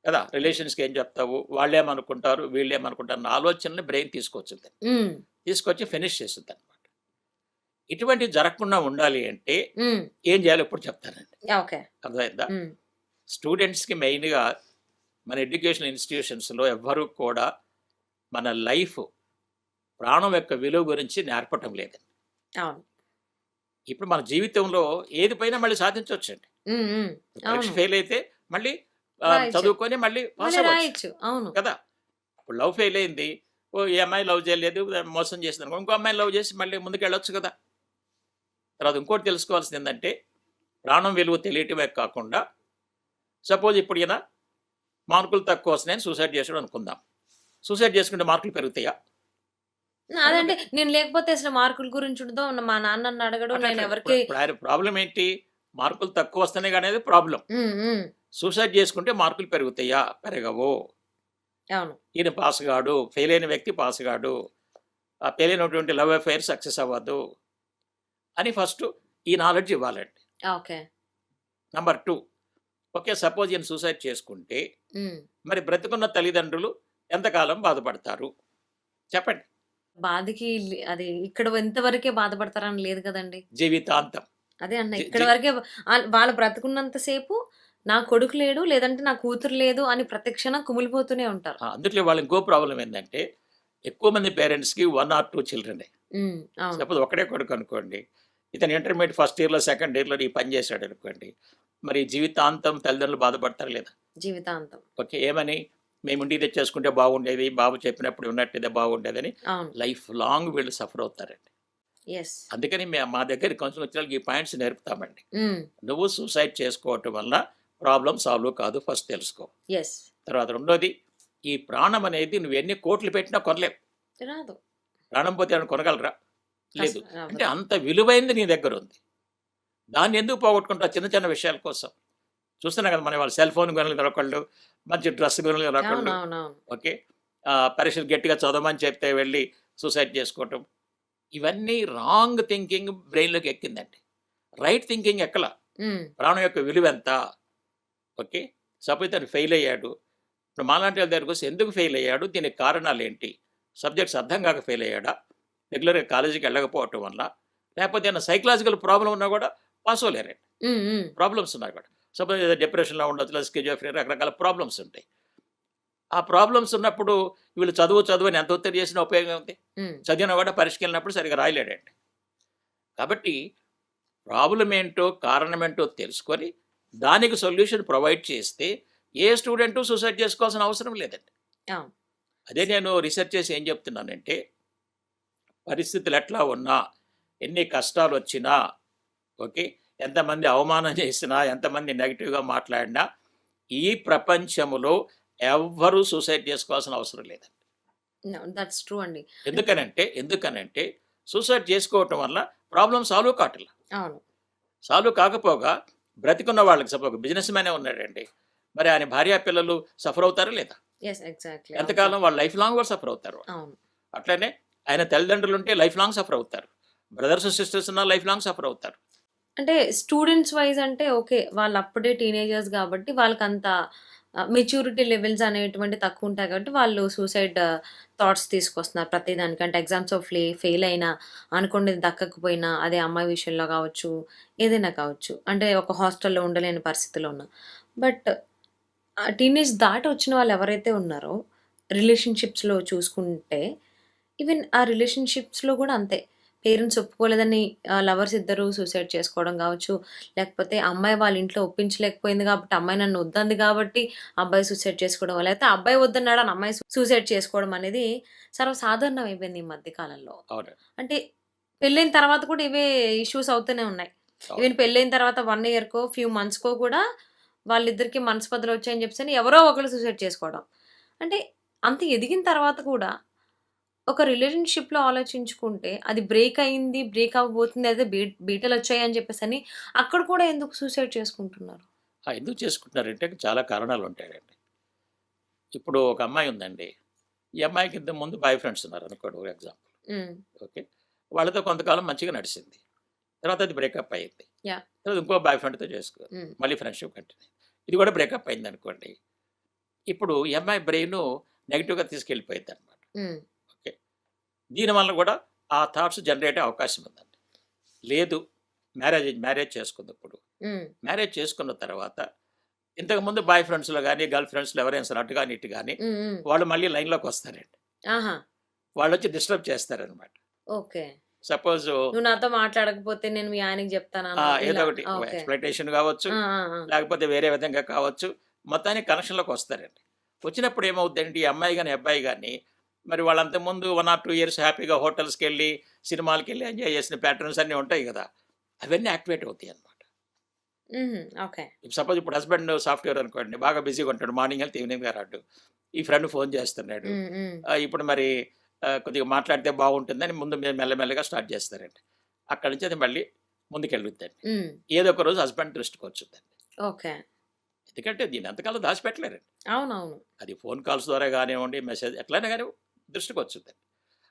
కదా! రిలేషన్స్‌కి ఏం చెప్తావు? వాళ్ళేమనుకుంటారు? వీళ్ళేమనుకుంటారు? అన్న ఆలోచనని బ్రెయిన్ తీసుకొచ్చుద్ది. హ్మ్. తీసుకొచ్చి ఫినిష్ చేసిద్దనమాట. ఇటువంటివి జరగకుండా ఉండాలి అంటే హ్మ్. ఏం చేయాలో ఇప్పుడు చెప్తానండి. ఓకే. అర్థమైందా? హ్మ్. స్టూడెంట్స్‌కి మెయిన్‌గా మన ఎడ్యుకేషన్ ఇన్‌స్టిట్యూషన్స్‌లో ఎవ్వరు కూడా మన లైఫ్, ప్రాణం యొక్క విలువ గురించి నేర్పటం లేదండి. అవును. ఇప్పుడు మన జీవితంలో ఏది పోయినా మళ్ళీ సాధించొచ్చండి. హ్మ్. హ్మ్. పరీక్ష అవును. ఫెయిల్ అయితే మళ్ళీ రాయొచ్చు. చదువుకొని మళ్ళీ పాస్ మళ్ళీ అవ్వచ్చు రాయొచ్చు. అవును. కదా! ఇప్పుడు లవ్ ఫెయిల్ అయింది. ఓహ్! ఈ అమ్మాయి లవ్ చేయలేదు, మోసం చేసిందనుకో, ఇంకో అమ్మాయిని లవ్ చేసి మళ్ళీ ముందుకెళ్ళొచ్చు కదా! తర్వాత ఇంకోటి తెలుసుకోవాల్సిందేందంటే, ప్రాణం విలువ తెలియటమే కాకుండా, సపోజ్ ఇప్పుడు ఈయన మార్కులు తక్కువ వస్తున్నాయని సూసైడ్ చేసాడు అనుకుందాం. సూసైడ్ చేసుకుంటే మార్కులు పెరుగుతాయా? అదంటే పెరుగుతాయి. నేను లేకపోతే అసలు మార్కుల గురించి ఉండదు. మా నాన్న నన్ను అడగడు. అట్లా నేను అట్లా ఇప్పుడు ఎవరికీ ఇప్పుడు ఆయన ప్రాబ్లమ్ ఏంటి? మార్కులు తక్కువ వస్తున్నాయి అనేది ప్రాబ్లమ్. హ్మ్. హ్మ్. సూసైడ్ చేసుకుంటే మార్కులు పెరుగుతాయా? పెరగవు. అవును. ఈయన పాస్ గాడు. ఫెయిల్ అయిన వ్యక్తి పాస్ గాడు. ఆ ఫెయిల్ అయినటువంటి లవ్ అఫైర్ సక్సెస్ అవ్వదు అని ఫస్ట్ ఈ నాలెడ్జ్ ఇవ్వాలండి. ఓకే. Number 2, okay. సపోజ్ ఈయన సూసైడ్ చేసుకుంటే, హ్మ్. మరి బ్రతికున్న తల్లిదండ్రులు ఎంతకాలం బాధపడతారు? చెప్పండి. బాధకి అది ఇక్కడ ఇంతవరకే బాధపడతారని లేదు కదండీ! జీవితాంతం. అదే అన్న జి ఇక్కడి జి వరకే వాళ్ళు బ్రతికున్నంత సేపు నా కొడుకు లేడు, లేదంటే నా కూతురు లేదు అని ప్రతి క్షణం కుమిలిపోతూనే ఉంటారు. అందుట్లో వాళ్ళ ఇంకో ప్రాబ్లమ్ ఏందంటే, ఎక్కువ మంది పేరెంట్స్‌కి 1 ఆర్ 2 చిల్డ్రనే. హ్మ్. అవును. సపోజ్ ఒకడే కొడుకు అనుకోండి. ఇతను ఇంటర్మీడియేట్ ఫస్ట్ ఇయర్‌లో, సెకండ్ ఇయర్‌లో ఈ పని చేశాడనుకోండి. మరి జీవితాంతం తల్లిదండ్రులు బాధపడతారా లేదా? జీవితాంతం. ఓకే. ఏమని? మేము ఇంటికి తెచ్చేసుకుంటే బాగుండేది. బాబు చెప్పినప్పుడు విన్నట్టయితే బాగుండేదని అవును. లైఫ్ లాంగ్ వీళ్ళు సఫర్ అవుతారండి. యెస్. అందుకని మా దగ్గరికి కౌన్సిలింగ్ వచ్చిన వాళ్ళకి ఈ పాయింట్స్ నేర్పుతామండి. హ్మ్. నువ్వు సూసైడ్ చేసుకోవటం వల్ల ప్రాబ్లమ్ సాల్వ్ కాదు ఫస్ట్ తెలుసుకో. యెస్. తర్వాత రెండోది, ఈ ప్రాణం అనేది నువ్వు ఎన్ని కోట్లు పెట్టినా కొనలేవు. రాదు. ప్రాణం పోతే ఏమైనా కొనగలరా? లేదు. అంటే అవ్వదు. అంత విలువైనది నీ దగ్గరుంది. దాన్ని ఎందుకు పోగొట్టుకుంటావు చిన్న చిన్న విషయాల కోసం? చూస్తున్నాం కదా మనం ఇవాళ సెల్ ఫోన్ కొనగలిగిన ఒకళ్ళు, మంచి డ్రెస్ కొనగలిగిన ఒకళ్ళు. అవునవునవును. ఓకే. పరీక్షలు గట్టిగా చదవమని చెప్తే వెళ్ళి సూసైడ్ చేసుకోవటం. ఇవన్నీ రాంగ్ థింకింగ్ బ్రెయిన్‌లోకి ఎక్కిందండి. రైట్ థింకింగ్ ఎక్కల. హ్మ్. ప్రాణం యొక్క విలువెంత? ఓకే. సపోజ్ తను ఫెయిల్ అయ్యాడు. ఇప్పుడు మాలాంటి వాళ్ళ దగ్గరికొస్తే ఎందుకు ఫెయిల్ అయ్యాడు? దీనికి కారణాలేంటి? సబ్జెక్ట్స్ అర్థం కాక ఫెయిల్ అయ్యాడా? రెగ్యులర్‌గా కాలేజీకి వెళ్ళకపోవటం వల్ల? లేకపోతే ఏమైనా సైకలాజికల్ ప్రాబ్లమ్ ఉన్నా కూడా పాస్ అవ్వలేరండి. హ్మ్. హ్మ్. ప్రాబ్లమ్స్ ఉన్నాయి కూడా. సపోజ్ ఏదో డిప్రెషన్‌లో ఉండొచ్చు, లేదా స్కిజోఫ్రెనియా రకరకాల ప్రాబ్లమ్స్ ఉంటాయి. ఆ ప్రాబ్లమ్స్ ఉన్నప్పుడు వీళ్ళు చదువు చదువు అని ఎంత ఒత్తిడి చేసినా ఉపయోగం ఉంది? హ్మ్. చదివినా కూడా పరీక్షకెళ్ళినప్పుడు సరిగ్గా రాయలేడండి. కాబట్టి ప్రాబ్లం ఏంటో, కారణం ఏంటో తెలుసుకొని దానికి సొల్యూషన్ ప్రొవైడ్ చేస్తే ఏ స్టూడెంటు సూసైడ్ చేసుకోవాల్సిన అవసరం లేదండి. అవును. అదే నేను రీసెర్చ్ చేసి ఏం చెప్తున్నానంటే, పరిస్థితులు ఎట్లా ఉన్నా, ఎన్ని కష్టాలొచ్చినా, ఓకే, ఎంతమంది అవమానం చేసినా, ఎంతమంది నెగెటివ్‌గా మాట్లాడినా, ఈ ప్రపంచములో ఎవ్వరూ సూసైడ్ చేసుకోవాల్సిన అవసరం లేదండి. దట్స్ ట్రూ అండి. ఎందుకనంటే సూసైడ్ చేసుకోవటం వల్ల ప్రాబ్లమ్ సాల్వ్ కావట్ల. అవును. సాల్వ్ కాకపోగా బ్రతికున్న వాళ్ళకి సపోజ్ బిజినెస్ మ్యానే ఉన్నాడండి. మరి ఆయన భార్య, పిల్లలు సఫర్ అవుతారా లేదా? యెస్. ఎగ్జాక్ట్‌లీ. అవును. ఎంతకాలం వాళ్ళు లైఫ్ లాంగ్ కూడా సఫర్ అవుతారు వాళ్ళు. అవును. అట్లనే ఆయన తల్లిదండ్రులుంటే లైఫ్ లాంగ్ సఫర్ అవుతారు. బ్రదర్స్, సిస్టర్స్ ఉన్నా లైఫ్ లాంగ్ సఫర్ అవుతారు. అంటే స్టూడెంట్స్ వైస్ అంటే ఓకే. వాళ్ళు అప్పుడే టీనేజర్స్ గాబట్టి వాళ్ళకంత మెచ్యూరిటీ లెవెల్స్ అనేటువంటివి తక్కువుంటాయి కాబట్టి వాళ్ళు సూసైడ్ థాట్స్ తీసుకొస్తున్నారు ప్రతి దానికి. అంటే ఎగ్జామ్స్‌లో ఫెయిల్ అయినా, అనుకున్నది దక్కకపోయినా అదే అమ్మాయి విషయంలో గావచ్చు, ఏదైనా కావచ్చు. అంటే ఒక హాస్టల్‌లో ఉండలేని పరిస్థితిలో ఉన్న. బట్ టీనేజ్ దాటి వచ్చిన వాళ్ళు ఎవరైతే ఉన్నారో రిలేషన్‌షిప్స్‌లో చూసుకుంటే, ఈవెన్ ఆ రిలేషన్‌షిప్స్‌లో గూడా అంతే. పేరెంట్స్ ఒప్పుకోలేదని లవర్స్ ఇద్దరు సూసైడ్ చేసుకోవడం గావచ్చు, లేకపోతే అమ్మాయి వాళ్ళ ఇంట్లో ఒప్పించలేకపోయింది గాబట్టి, అమ్మాయి నన్ను వద్దంది గాబట్టి, అబ్బాయి సూసైడ్ చేసుకోవడం, లేకపోతే అబ్బాయి వద్దన్నాడని అమ్మాయి సూసైడ్ చేసుకోవడం అనేది సర్వసాధారణం అయిపోయింది ఈ మధ్య కాలంలో. అవును. అంటే పెళ్ళైన తర్వాత కూడా ఇవే ఇష్యూస్ అవుతూనే ఉన్నాయి. అవును. ఈవెన్ పెళ్ళైన తర్వాత 1 ఇయర్‌కో, ఫ్యూ మంత్స్‌కో కూడా వాళ్ళిద్దరికీ మనస్పర్ధలొచ్చాయని చెప్పేసని ఎవరో ఒకళ్ళు సూసైడ్ చేసుకోవడం. అంటే అంత ఎదిగిన తర్వాత కూడా ఒక రిలేషన్‌షిప్‌లో ఆలోచించుకుంటే అది బ్రేక్ అయింది, బ్రేక్ అవ్వబోతుంది, అదే బీటలొచ్చాయని చెప్పేసని అక్కడ కూడా ఎందుకు సూసైడ్ చేసుకుంటున్నారు? ఎందుకు చేసుకుంటున్నారంటే చాలా కారణాలు ఉంటాయండి. ఇప్పుడు ఒక అమ్మాయి ఉందండి. ఈ అమ్మాయికి ఇంతకు ముందు బాయ్ ఫ్రెండ్స్ ఉన్నారనుకోండి ఒక ఎగ్జాంపుల్. హ్మ్. ఓకే. వాళ్ళతో కొంతకాలం మంచిగా నడిసింది. తర్వాత అది బ్రేకప్ అయింది. యాహ్! తర్వాత ఇంకో బాయ్ ఫ్రెండ్‌తో చేసుకుంది. హ్మ్. మళ్ళీ ఫ్రెండ్‌షిప్ కంటిన్యూ. ఇది కూడా బ్రేకప్ అయిందనుకోండి. ఇప్పుడు ఈ అమ్మాయి బ్రెయిను నెగెటివ్‌గా తీసుకెళ్ళిపోయిద్దనమాట. హ్మ్. ఓకే. దీనివల్ల కూడా ఆ థాట్స్ జనరేట్ అయ్యే అవకాశం ఉందండి. లేదు, మ్యారేజ్ చేసుకుందిప్పుడు. హ్మ్. మ్యారేజ్ చేసుకున్న తర్వాత ఇంతకుముందు బాయ్ ఫ్రెండ్స్‌లో గాని, గర్ల్ ఫ్రెండ్స్‌లో ఎవరైనా సరే అటు గాని, ఇటు గాని హ్మ్. హ్మ్. వాళ్ళు మళ్ళీ లైన్‌లోకొస్తారండి. ఆహా! వాళ్ళొచ్చి డిస్టర్బ్ చేస్తారనమాట. ఓకే. సపోజు నువ్వు నాతో మాట్లాడకపోతే నేను మీ ఆయనకి జెప్తాననో ఏదో ఇలా. ఒకటి ఓకే. ఎక్స్‌ప్లైటేషన్ కావచ్చు, ఆ! ఆ! ఆ! లేకపోతే వేరే విధంగా కావచ్చు. మొత్తానికి కనెక్షన్‌లోకొస్తారండి. వచ్చినప్పుడు ఏమవుద్దంటే ఈ అమ్మాయి గాని, అబ్బాయి గాని మరి వాళ్ళు అంతకుముందు 1 ఆర్ 2 ఇయర్స్ హ్యాపీగా హోటల్స్‌కెళ్ళి, సినిమాలకెళ్ళి ఎంజాయ్ చేసిన ప్యాటర్న్స్ అన్నీ ఉంటాయి గదా! అవన్నీ యాక్టివేట్ అవుతాయన్నమాట. హుహు. ఓకే. సపోజ్ ఇప్పుడు హస్బెండ్ సాఫ్ట్‌వేర్ అనుకోండి. బాగా బిజీగా ఉంటాడు. మార్నింగ్ వెళ్తే ఈవినింగ్ రాడు. ఈ ఫ్రెండ్ ఫోన్ చేస్తున్నాడు. హ్మ్. హ్మ్. ఇప్పుడు మరి కొద్దిగా మాట్లాడితే బాగుంటుందని ముందు మెల్లమెల్లగా స్టార్ట్ చేస్తారండి. అక్కడి నుంచి అది మళ్ళీ ముందుకెళ్ళుద్దండి. హ్మ్. ఏదో ఒక రోజు హస్బెండ్ దృష్టికొచ్చుద్దండి. ఓకే. ఎందుకంటే దీన్ని ఎంతకాలం దాచిపెట్టలేరండి. అవునవును. అది ఫోన్ కాల్స్ ద్వారా గానివ్వండి, మెసేజ్ ఎట్లైనా గాని దృష్టికొచ్చుద్దండి.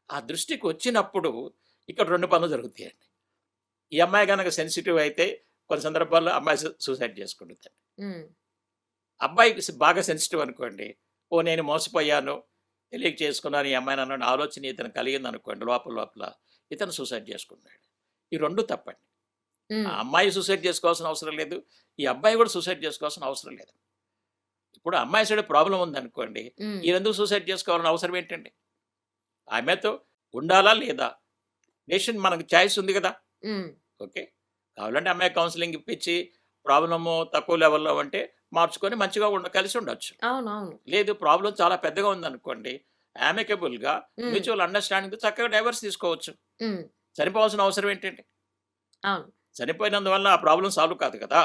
ఆ దృష్టికొచ్చినప్పుడు ఇక్కడ 2 పనులు జరుగుతాయండి. ఈ అమ్మాయి గనక సెన్సిటివ్ అయితే కొన్ని సందర్భాల్లో అమ్మాయి సూసైడ్ చేసుకుంటుందండి. హ్మ్. అబ్బాయికి బాగా సెన్సిటివ్ అనుకోండి. నేను మోసపోయాను, తెలియక చేసుకున్నాను ఈ అమ్మాయిని అన్న ఆలోచన ఇతను కలిగిందనుకోండి లోపల లోపల, ఇతను సూసైడ్ చేసుకుంటున్నాడు. ఈ 2 తప్పండి. ఆ హ్మ్. అమ్మాయి సూసైడ్ చేసుకోవాల్సిన అవసరం లేదు. ఈ అబ్బాయి కూడా సూసైడ్ చేసుకోవాల్సిన అవసరం లేదు. ఇప్పుడు అమ్మాయి సైడ్ ప్రాబ్లమ్ ఉందనుకోండి. హ్మ్. ఈయనెందుకు సూసైడ్ చేసుకోవాలని అవసరం ఏంటండి? ఆమెతో ఉండాలా లేదా? డెసిషన్ మనకు చాయిస్ ఉంది గదా! హ్మ్. ఓకే. కావాలంటే అమ్మాయి కౌన్సెలింగ్ ఇప్పించి ప్రాబ్లము తక్కువ లెవెల్‌లో ఉంటే మార్చుకొని మంచిగా కలిసి ఉండొచ్చు. అవునవును. లేదు ప్రాబ్లమ్ చాలా పెద్దగా ఉందనుకోండి. అమికబుల్‌గా హ్మ్. మ్యూచువల్ అండర్‌స్టాండింగ్‌తో చక్కగా డైవర్స్ తీసుకోవచ్చు. హ్మ్. చనిపోవాల్సిన అవసరం ఏంటండి? అవును. చనిపోయినందువల్ల ఆ ప్రాబ్లమ్ సాల్వ్ కాదు కదా!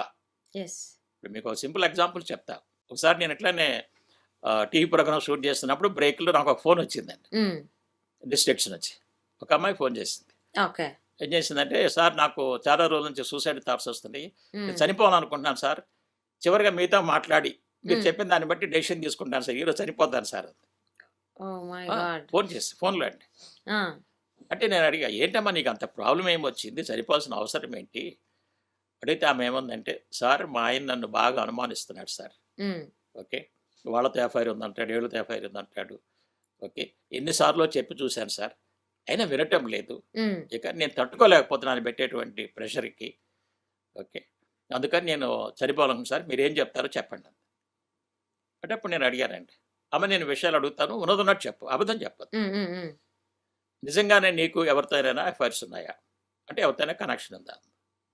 యెస్. ఇప్పుడు మీకు ఒక సింపుల్ ఎగ్జాంపుల్ చెప్తా. ఒకసారి నేను ఇట్లనే టీవీ ప్రోగ్రామ్ షూట్ చేస్తున్నప్పుడు బ్రేక్‌లో నాకు ఒక ఫోన్ వచ్చిందండి. హ్మ్. డిస్ట్రాక్షన్ వచ్చి. ఒక అమ్మాయి ఫోన్ చేసింది. ఓకే. ఏం చేసిందంటే, "సార్ నాకు చాలా రోజుల నుంచి సూసైడ్ థాట్స్ వస్తున్నాయి. నేను హ్మ్. చనిపోవాలనుకుంటున్నాను సార్. చివరిగా మీతో మాట్లాడి మీరు హ్మ్. చెప్పిన దాన్ని బట్టి డెసిషన్ తీసుకుంటాను సార్. ఈరోజు చనిపోతాను సార్." ఓహ్ మై ఆ! గాడ్! ఫోన్ చేసి ఫోన్‌లో అండి. ఆ! అంటే నేను అడిగా, "ఏంటమ్మా నీకు అంత ప్రాబ్లమ్ ఏమొచ్చింది? చనిపోవాల్సిన అవసరం ఏంటి?" అడిగితే ఆమె ఏమందంటే, "సార్ మా ఆయన నన్ను బాగా అనుమానిస్తున్నాడు సార్. హ్మ్. ఓకే. వాళ్ళతో ఎఫ్ఐఆర్ ఉందంటాడు, వీళ్ళతో ఎఫ్ఐఆర్ ఉందంటాడు. ఓకే. ఎన్ని సార్లో చెప్పి చూశాను సార్. అయినా వినటం లేదు. హ్మ్. ఇక నేను తట్టుకోలేకపోతున్నాను పెట్టేటువంటి ప్రెషర్‌కి. ఓకే. అందుకని నేను చనిపోవాలనుకుంటున్నాను సార్. మీరేం చెప్తారో చెప్పండి." అంటే అప్పుడు నేను అడిగానండి. "అమ్మ నేను విషయాలు అడుగుతాను. ఉన్నదున్నట్టు చెప్పు. అబద్ధం చెప్పొద్దు. హ్మ్. హ్మ్. హ్మ్. నిజంగానే నీకు ఎవరితోనైనా ఎఫ్ఐఆర్స్ ఉన్నాయా?" అంటే ఎవరితోనే కనెక్షన్ ఉందా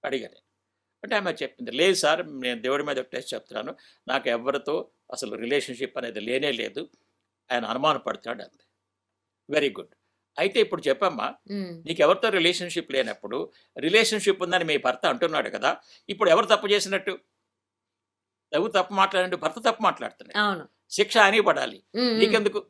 అడిగాను. అంటే ఆమె చెప్పింది, లేదు సార్ నేను దేవుడి మీద టెస్ట్ చెప్తున్నాను, నాకు ఎవరితో అసలు రిలేషన్షిప్ అనేది లేనే లేదు, ఆయన అనుమాన పడుతున్నాడు అంది. Very good. అయితే ఇప్పుడు చెప్పమ్మా, హ్మ్. నీకు ఎవరితో రిలేషన్షిప్ లేనప్పుడు రిలేషన్షిప్ ఉందని మీ భర్త అంటున్నాడు కదా, ఇప్పుడు ఎవరు తప్పు చేసినట్టు? ఎవరు తప్పు మాట్లాడండి? భర్త తప్పు మాట్లాడుతున్నాడు. అవును. శిక్ష ఆయనకి పడాలి, హ్మ్. హ్మ్. నీకెందుకు?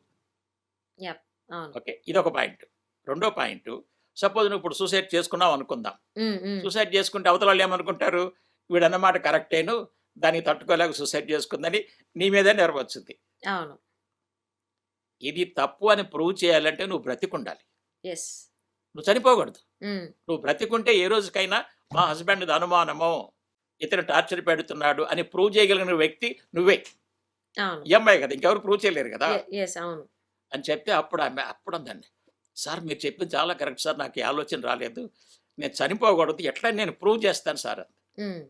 యాహ్! అవును. ఓకే, ఇదొక పాయింట్. రెండో పాయింట్, సపోజ్ నువ్వు ఇప్పుడు సూసైడ్ చేసుకున్నావు అనుకుందాం. హ్మ్. హ్మ్. సూసైడ్ చేసుకుంటే అవతల వాళ్ళు ఏమనుకుంటారు, వీడన్నమాట కరెక్టేను, దానికి తట్టుకోలేక సూసైడ్ చేసుకుందని నీ మీదే నెరవచ్చుద్ది. అవును. ఇది తప్పు అని ప్రూవ్ చేయాలంటే నువ్వు బ్రతికుండాలి, యెస్. నువ్వు చనిపోకూడదు. హ్మ్. నువ్వు బ్రతికుంటే ఏ రోజుకైనా మా హస్బెండ్ది అనుమానము, ఇతను టార్చర్ పెడుతున్నాడు అని ప్రూవ్ చేయగలిగిన వ్యక్తి నువ్వే. అవును. ఈ అమ్మాయి కదా, ఇంకెవరు ప్రూవ్ చేయలేరు కదా యెస్. అవును. అని చెప్తే అప్పుడు ఆమె అప్పుడు అందండి, సార్ మీరు చెప్పింది చాలా కరెక్ట్ సార్, నాకు ఈ ఆలోచన రాలేదు, నేను చనిపోకూడదు, ఎట్లా నేను ప్రూవ్ చేస్తాను సార్ అంది. హ్మ్.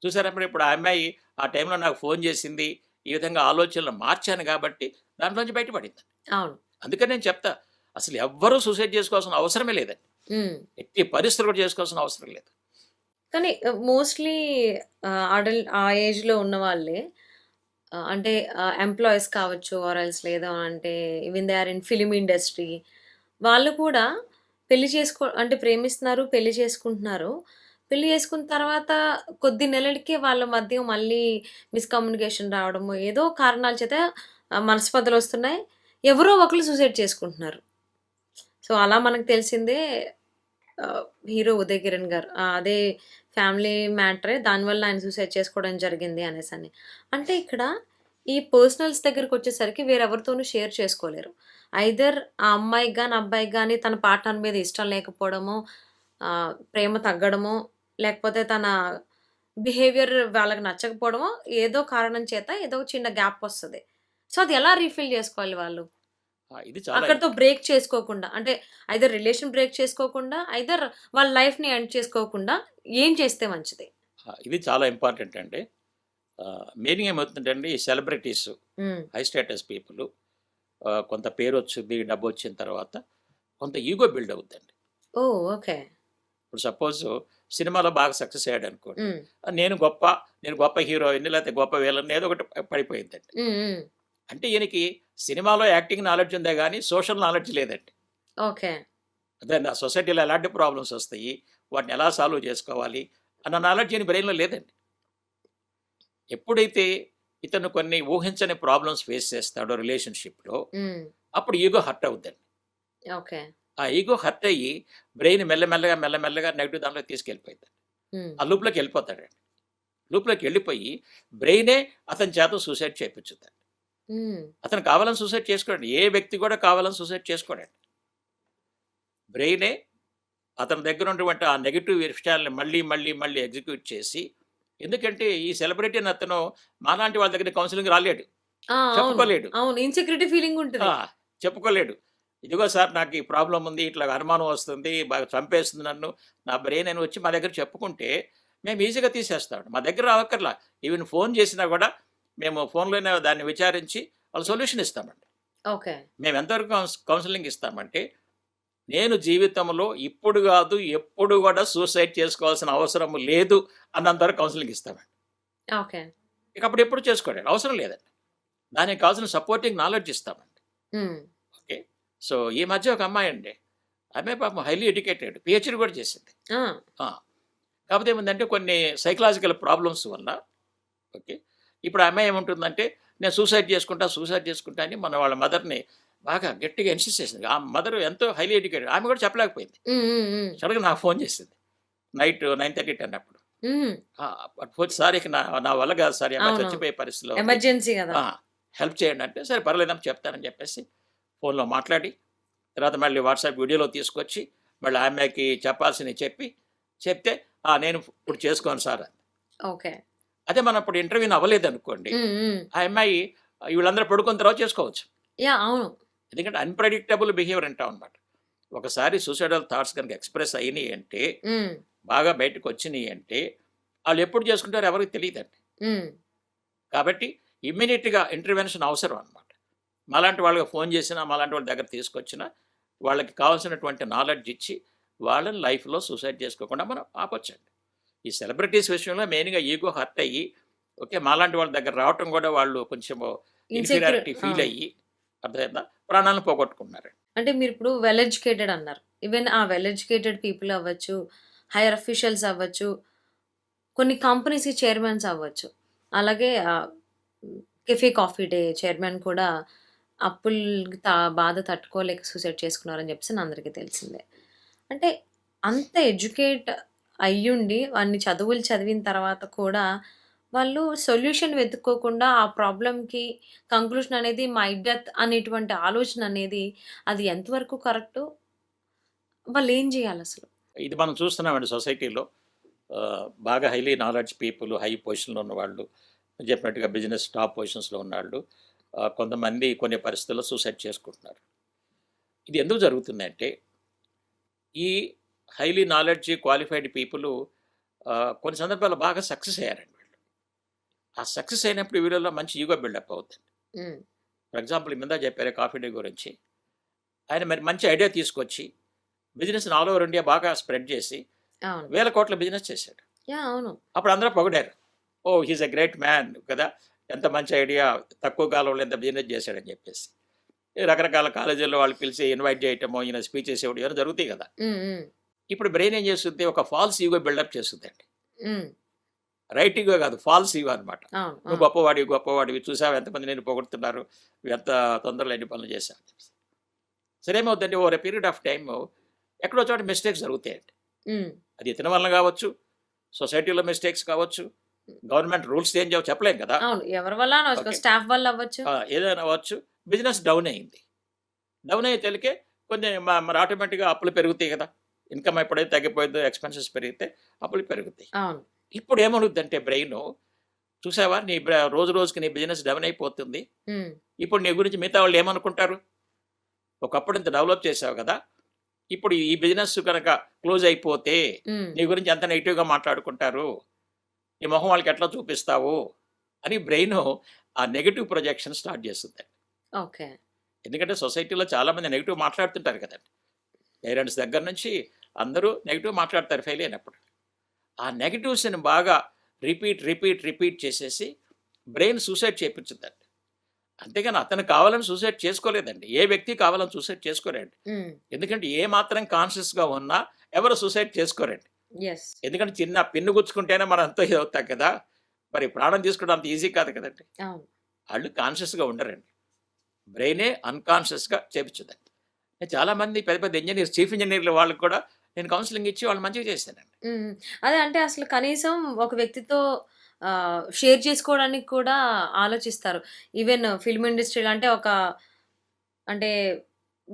చూసారా మరి, ఇప్పుడు ఆ అమ్మాయి ఆ టైంలో నాకు ఫోన్ చేసింది, ఈ విధంగా ఆలోచనలు మార్చాను కాబట్టి దాంట్లోంచి బయటపడింది. అవును. అందుకని నేను చెప్తా, అసలు ఎవ్వరూ సూసైడ్ చేసుకోవాల్సిన అవసరమే లేదండి, హ్మ్. ఎట్టి పరిస్థితులు కూడా చేసుకోవాల్సిన అవసరం లేదు. కానీ మోస్ట్‌లీ ఆ ఏజ్‌లో ఉన్నవాళ్ళే అంటే ఎంప్లాయీస్ కావచ్చు ఆర్ ఎల్స్ లేదు అంటే even they are in film industry వాళ్ళు కూడా అంటే ప్రేమిస్తున్నారు, పెళ్లి చేసుకుంటున్నారు. పెళ్లి చేసుకున్న తర్వాత కొద్ది నెలలకే వాళ్ళ మధ్య మళ్ళీ మిస్‌కమ్యూనికేషన్ రావడము, ఏదో కారణాల చేత మనస్పర్ధలొస్తున్నాయి. ఎవరో ఒకళ్ళు సూసైడ్ చేసుకుంటున్నారు. సో, అలా మనకు తెలిసిందే హీరో 'ఉదయ్ కిరణ్' గారు. అదే ఫ్యామిలీ మ్యాటరే దానివల్ల ఆయన సూసైడ్ చేసుకోవడం జరిగింది అనేసని. అంటే ఇక్కడ ఈ పర్సనల్స్ దగ్గరికొచ్చేసరికి వేరెవరితోనూ షేర్ చేసుకోలేరు. ఐదర్ ఆ అమ్మాయికి గాని, అబ్బాయికి గాని తన పార్ట్నర్ మీద ఇష్టం లేకపోవడమో, ప్రేమ తగ్గడమో, లేకపోతే తన బిహేవియర్ వాళ్ళకి నచ్చకపోవడమో, ఏదో కారణం చేత ఏదో చిన్న గ్యాప్ వస్తది. సో, అది ఎలా రీఫిల్ చేసుకోవాలి వాళ్ళు? ఇది చాలా అక్కడితో బ్రేక్ చేసుకోకుండా. అంటే ఐదర్ రిలేషన్ బ్రేక్ చేసుకోకుండా, ఐదర్ వాళ్ళ లైఫ్‌ని ఎండ్ చేసుకోకుండా ఏం చేస్తే మంచిది? ఇది చాలా ఇంపార్టెంట్ అండి. మెయిన్‌గా ఏమవుతుందంటే అండి, ఈ సెలబ్రిటీస్, హ్మ్. హై స్టేటస్ పీపుల్, కొంత పేరొచ్చుద్ది, డబ్బొచ్చిన తర్వాత కొంత ఈగో బిల్డ్ అవుద్దండి. ఓహ్! ఓకే. ఇప్పుడు సపోజ్ సినిమాలో బాగా సక్సెస్ అయ్యాడనుకోండి, హ్మ్. నేను గొప్ప, నేను గొప్ప హీరోయిన్‌ని లేకపోతే గొప్ప విలన్ని ఏదో ఒకటి పడిపోయిద్దండి. హ్మ్. హ్మ్. అంటే ఈయనకి సినిమాలో యాక్టింగ్ నాలెడ్జ్ ఉందే గానీ సోషల్ నాలెడ్జ్ లేదండి. ఓకే. అదే ఆ సొసైటీలో ఎలాంటి ప్రాబ్లమ్స్ వస్తాయి, వాటిని ఎలా సాల్వ్ చేసుకోవాలి అన్న నాలెడ్జ్ ఈయన బ్రెయిన్‌లో లేదండి. ఎప్పుడైతే ఇతను కొన్ని ఊహించని ప్రాబ్లమ్స్ ఫేస్ చేస్తాడో రిలేషన్‌షిప్‌లో, హ్మ్. అప్పుడు ఈగో హర్ట్ అవుద్దండి. ఓకే. ఆ ఈగో హర్ట్ అయ్యి బ్రెయిన్ మెల్లమెల్లగా నెగెటివ్ దాంట్లోకి తీసుకెళ్ళిపోయిద్ది. హ్మ్. ఆ లూప్‌లోకి వెళ్ళిపోతాడండి. లూప్‌లోకి వెళ్ళిపోయి బ్రెయినే అతని చేత సూసైడ్ చేపించుద్దండి. హ్మ్. అతను కావాలని సూసైడ్ చేసుకోడండి. ఏ వ్యక్తి కూడా కావాలని సూసైడ్ చేసుకోడండి. బ్రెయినే అతని దగ్గర ఉన్నటువంటి ఆ నెగెటివ్ విషయాల్ని మళ్ళీ ఎగ్జిక్యూట్ చేసి, ఎందుకంటే ఈ సెలబ్రిటీ అతను మాలాంటి వాళ్ళ దగ్గర కౌన్సెలింగ్ రాలేడు, ఆ! అవును. చెప్పుకోలేడు. అవును. ఇన్‌సెక్యూరిటీ ఫీలింగ్ ఆ! ఉంటది. చెప్పుకోలేడు. ఇదిగో సార్ నాకు ఈ ప్రాబ్లమ్ ఉంది, ఇట్లా అనుమానం వస్తుంది, బాగా చంపేస్తుంది నన్ను, నా బ్రెయిన్ అని వచ్చి మా దగ్గర చెప్పుకుంటే, మేము ఈజీగా తీసేస్తామండి. మా దగ్గర రావక్కర్లా. ఈవెన్ ఫోన్ చేసినా కూడా మేము ఫోన్‌లోనే దాన్ని విచారించి వాళ్ళ సొల్యూషన్ ఇస్తామండి. ఓకే. మేము ఎంతవరకు కౌన్సెలింగ్ ఇస్తామంటే, నేను జీవితంలో ఇప్పుడు గాదు, ఎప్పుడు గూడా సూసైడ్ చేసుకోవాల్సిన అవసరం లేదు అన్నంత వరకు కౌన్సెలింగ్ ఇస్తామండి. ఓకే. ఇక అప్పుడు ఎప్పుడు చేసుకోడండి, అవసరం లేదండి. దానికి కావాల్సిన సపోర్టింగ్ నాలెడ్జ్ ఇస్తామండి. హ్మ్. ఓకే. సో, ఈ మధ్య ఒక అమ్మాయండి, ఆమె పాపం హైలీ ఎడ్యుకేటెడ్, పీహెచ్‌డీ కూడా చేసింది. ఆ! ఆ! కాకపోతే ఏమైందంటే కొన్ని సైకలాజికల్ ప్రాబ్లమ్స్ వల్ల, ఓకే, ఇప్పుడు ఆ అమ్మాయి ఏమంటుందంటే, నేను సూసైడ్ చేసుకుంటా అని వాళ్ళ మదర్‌ని బాగా గట్టిగా ఇన్సిస్ట్ చేసింది. ఆ మదర్ ఎంతో హైలీ ఎడ్యుకేటెడ్, ఆమె కూడా చెప్పలేకపోయింది. హ్మ్. హ్మ్. హ్మ్. సడెన్‌గా నాకు ఫోన్ చేసింది. నైట్ 9:30, 10 అప్పుడు. హ్మ్. అప్పుడు సార్ ఇక నా వల్ల కాదు సార్, ఈ అమ్మాయి అవునవును. చచ్చిపోయే పరిస్థితిలో ఉంది. ఎమర్జెన్సీ గదా! ఆ! హెల్ప్ చేయండి అంటే, సరే పర్లేదమ్మా చెప్తానని చెప్పేసి ఫోన్‌లో మాట్లాడి, తర్వాత మళ్ళీ వాట్సాప్ వీడియోలో తీసుకొచ్చి, మళ్ళీ ఆ అమ్మాయికి చెప్పాల్సినవి చెప్తే, నేను ఇప్పుడు చేసుకోను సార్ అంది. ఓకే. అదే మనం ఇప్పుడు ఇంటర్వ్యూని అవ్వలేదనుకోండి, హ్మ్. హ్మ్. ఆ అమ్మాయి వీళ్ళందరూ పడుకున్న తర్వాత చేసుకోవచ్చు. యాహ్! అవును. ఎందుకంటే అన్‌ప్రెడిక్టబుల్ బిహేవియర్ అంటాం అనమాట. ఒకసారి సూసైడల్ థాట్స్ గనుక ఎక్స్‌ప్రెస్ అయినియి అంటే, హ్మ్. బాగా బయటకొచ్చినియి అంటే, ఆళ్ళెప్పుడు చేసుకుంటారో ఎవరికీ తెలీదండి. హ్మ్. కాబట్టి ఇమ్మీడియేట్‌గా ఇంటర్వెన్షన్ అవసరం అనమాట. మాలాంటి వాళ్ళకి ఫోన్ చేసినా, మాలాంటి వాళ్ళ దగ్గర తీసుకొచ్చినా, వాళ్ళకి కావాల్సినటువంటి నాలెడ్జ్ ఇచ్చి, వాళ్ళని లైఫ్లో సూసైడ్ చేసుకోకుండా మనం ఆపొచ్చండి. ఈ సెలబ్రిటీస్ విషయంలో మెయిన్గా ఈగో హర్ట్ అయ్యి ఓకే మాలాంటి వాళ్ళ దగ్గర రావటం కూడా వాళ్ళు కొంచెం ఇన్సెక్యూర్. ఇన్ఫీరియారిటీ ఫీల్ అయ్యి అర్థమైందా ప్రాణాలను పోగొట్టుకున్నారు. అంటే మీరిప్పుడు వెల్ ఎడ్యుకేటెడ్ అన్నారు. ఈవెన్ ఆ వెల్ ఎడ్యుకేటెడ్ పీపుల్ అవ్వచ్చు, హైర్ అఫీషియల్స్ అవ్వచ్చు, కొన్ని కంపెనీస్‌కి చైర్మన్స్ అవ్వచ్చు. అలాగే కెఫే కాఫీ డే చైర్మన్ కూడా అప్పులు బాధ తట్టుకోలేక సూసైడ్ చేసుకున్నారని చెప్పేసి అందరికీ తెలిసిందే. అంటే అంత ఎడ్యుకేట్ అయ్యుండి అన్ని చదువులు చదివిన తర్వాత కూడా వాళ్ళు సొల్యూషన్ వెతుక్కోకుండా ఆ ప్రాబ్లమ్‌కి కంక్లూషన్ అనేది మై డెత్ అనేటువంటి ఆలోచన అనేది అది ఎంతవరకు కరెక్టు? వాళ్ళేం జేయాలసలు? ఇది మనం చూస్తున్నామండి సొసైటీలో బాగా హైలీ నాలెడ్జ్ పీపుల్ హై పొజిషన్లో ఉన్నవాళ్ళు చెప్పినట్టుగా బిజినెస్ టాప్ పొజిషన్స్లో ఉన్నవాళ్ళు కొంతమంది కొన్ని పరిస్థితుల్లో సూసైడ్ చేసుకుంటున్నారు. ఇది ఎందుకు జరుగుతుందంటే ఈ హైలీ నాలెడ్జ్ క్వాలిఫైడ్ పీపుల్ కొన్ని సందర్భాల్లో బాగా సక్సెస్ అయ్యారండి వాళ్ళు. ఆ సక్సెస్ అయినప్పుడు వీళ్ళలో మంచి ఈగో బిల్డప్ అవుతుంది. హ్మ్. ఫర్ ఎగ్జాంపుల్ ఇందా చెప్పారు కాఫీ డే గురించి. ఆయన మరి మంచి ఐడియా తీసుకొచ్చి బిజినెస్ని ఆల్ ఓవర్ ఇండియా బాగా స్ప్రెడ్ చేసి అవును. వేల కోట్ల బిజినెస్ చేశాడు. అవును. అప్పుడు అందరూ పొగిడారు. Oh he's a great man కదా, ఎంత మంచి ఐడియా, తక్కువ కాలంలో ఎంత బిజినెస్ చేశాడని చెప్పేసి రకరకాల కాలేజీల్లో వాళ్ళు పిలిచి ఇన్వైట్ చేయటమో ఈయన స్పీచెస్ ఇవ్వడం ఏమైనా జరుగుతాయి కదా. హ్మ్. హ్మ్. ఇప్పుడు బ్రెయిన్ ఏం చేస్తుంది, ఒక ఫాల్స్ ఈగో బిల్డప్ చేస్తుందండి. హ్మ్. రైట్ ఈగో కాదు, ఫాల్స్ ఈగో అనమాట. అవును. నువ్వు గొప్పవాడివి చూసావు, ఎంతమంది నేను పొగుడుతున్నారు, నువ్వు ఎంత తొందరలో ఎన్ని పనులు చేశావు. సరే ఏమవుతుందంటే over a period of time ఎక్కడో చోట మిస్టేక్స్ జరుగుతాయండి. హ్మ్. అది ఇతని వల్ల కావచ్చు, సొసైటీలో మిస్టేక్స్ కావచ్చు, గవర్నమెంట్ రూల్స్ చేంజ్ అవ్వ చెప్పలేం కదా. అవును. ఎవరి వల్ల అనొచ్చు. ఓకే. స్టాఫ్ వల్ల అవ్వచ్చు. ఏదైనా అవ్వచ్చు. బిజినెస్ డౌన్ అయింది. డౌన్ అయ్యే తెలికే కొంచెం మరి ఆటోమేటిక్గా అప్పులు పెరుగుతాయి కదా. ఇన్కమ్ ఎప్పుడైతే తగ్గిపోయిందో ఎక్స్పెన్సెస్ పెరిగితే అప్పులు పెరుగుతాయి. అవును. ఇప్పుడు ఏమనుద్దంటే బ్రెయిన్, చూసావా నీ రోజు రోజుకి నీ బిజినెస్ డౌన్ అయిపోతుంది, హ్మ్. ఇప్పుడు నీ గురించి మిగతా వాళ్ళు ఏమనుకుంటారు, ఒకప్పుడు ఇంత డెవలప్ చేసావు కదా, ఇప్పుడు ఈ బిజినెస్ కనుక క్లోజ్ అయిపోతే హ్మ్. నీ గురించి ఎంత నెగిటివ్గా మాట్లాడుకుంటారు, ఈ మొహం వాళ్ళకి ఎట్లా చూపిస్తావు అని బ్రెయిన్ ఆ నెగిటివ్ ప్రొజెక్షన్ స్టార్ట్ చేస్తుంది. ఓకే. ఎందుకంటే సొసైటీలో చాలామంది నెగిటివ్ మాట్లాడుతుంటారు కదండి. పేరెంట్స్ దగ్గర నుంచి అందరూ నెగిటివ్ మాట్లాడతారు ఫెయిల్ అయినప్పుడు. ఆ నెగిటివ్స్ని బాగా రిపీట్ చేసేసి బ్రెయిన్ సూసైడ్ చేయించుద్దండి. అంతేగాని అతను కావాలని సూసైడ్ చేసుకోలేదండి. ఏ వ్యక్తి కావాలని సూసైడ్ చేసుకోలేండి. హ్మ్. ఎందుకంటే ఏ మాత్రం కాన్షియస్గా ఉన్నా ఎవరు సూసైడ్ చేసుకోరండి. యెస్. ఎందుకంటే చిన్న పిన్ను గుచ్చుకుంటేనే మనం ఎంతో అవుతాం కదా, మరి ప్రాణం తీసుకోవడం అంత ఈజీ కాదు కదండి. అవును. వాళ్ళు కాన్షియస్గా ఉండరండి. బ్రెయినే అన్కాన్షియస్గా చేపించుదండి. చాలామంది పెద్ద పెద్ద ఇంజనీర్స్, చీఫ్ ఇంజనీర్ల వాళ్ళకి కూడా నేను కౌన్సిలింగ్ ఇచ్చి వాళ్ళు మంచిగా చేశానండి. హ్మ్. అదే అంటే అసలు కనీసం ఒక వ్యక్తితో షేర్ చేసుకోవడానికి కూడా ఆలోచిస్తారు. ఈవెన్ ఫిల్మ్ ఇండస్ట్రీలో అంటే అంటే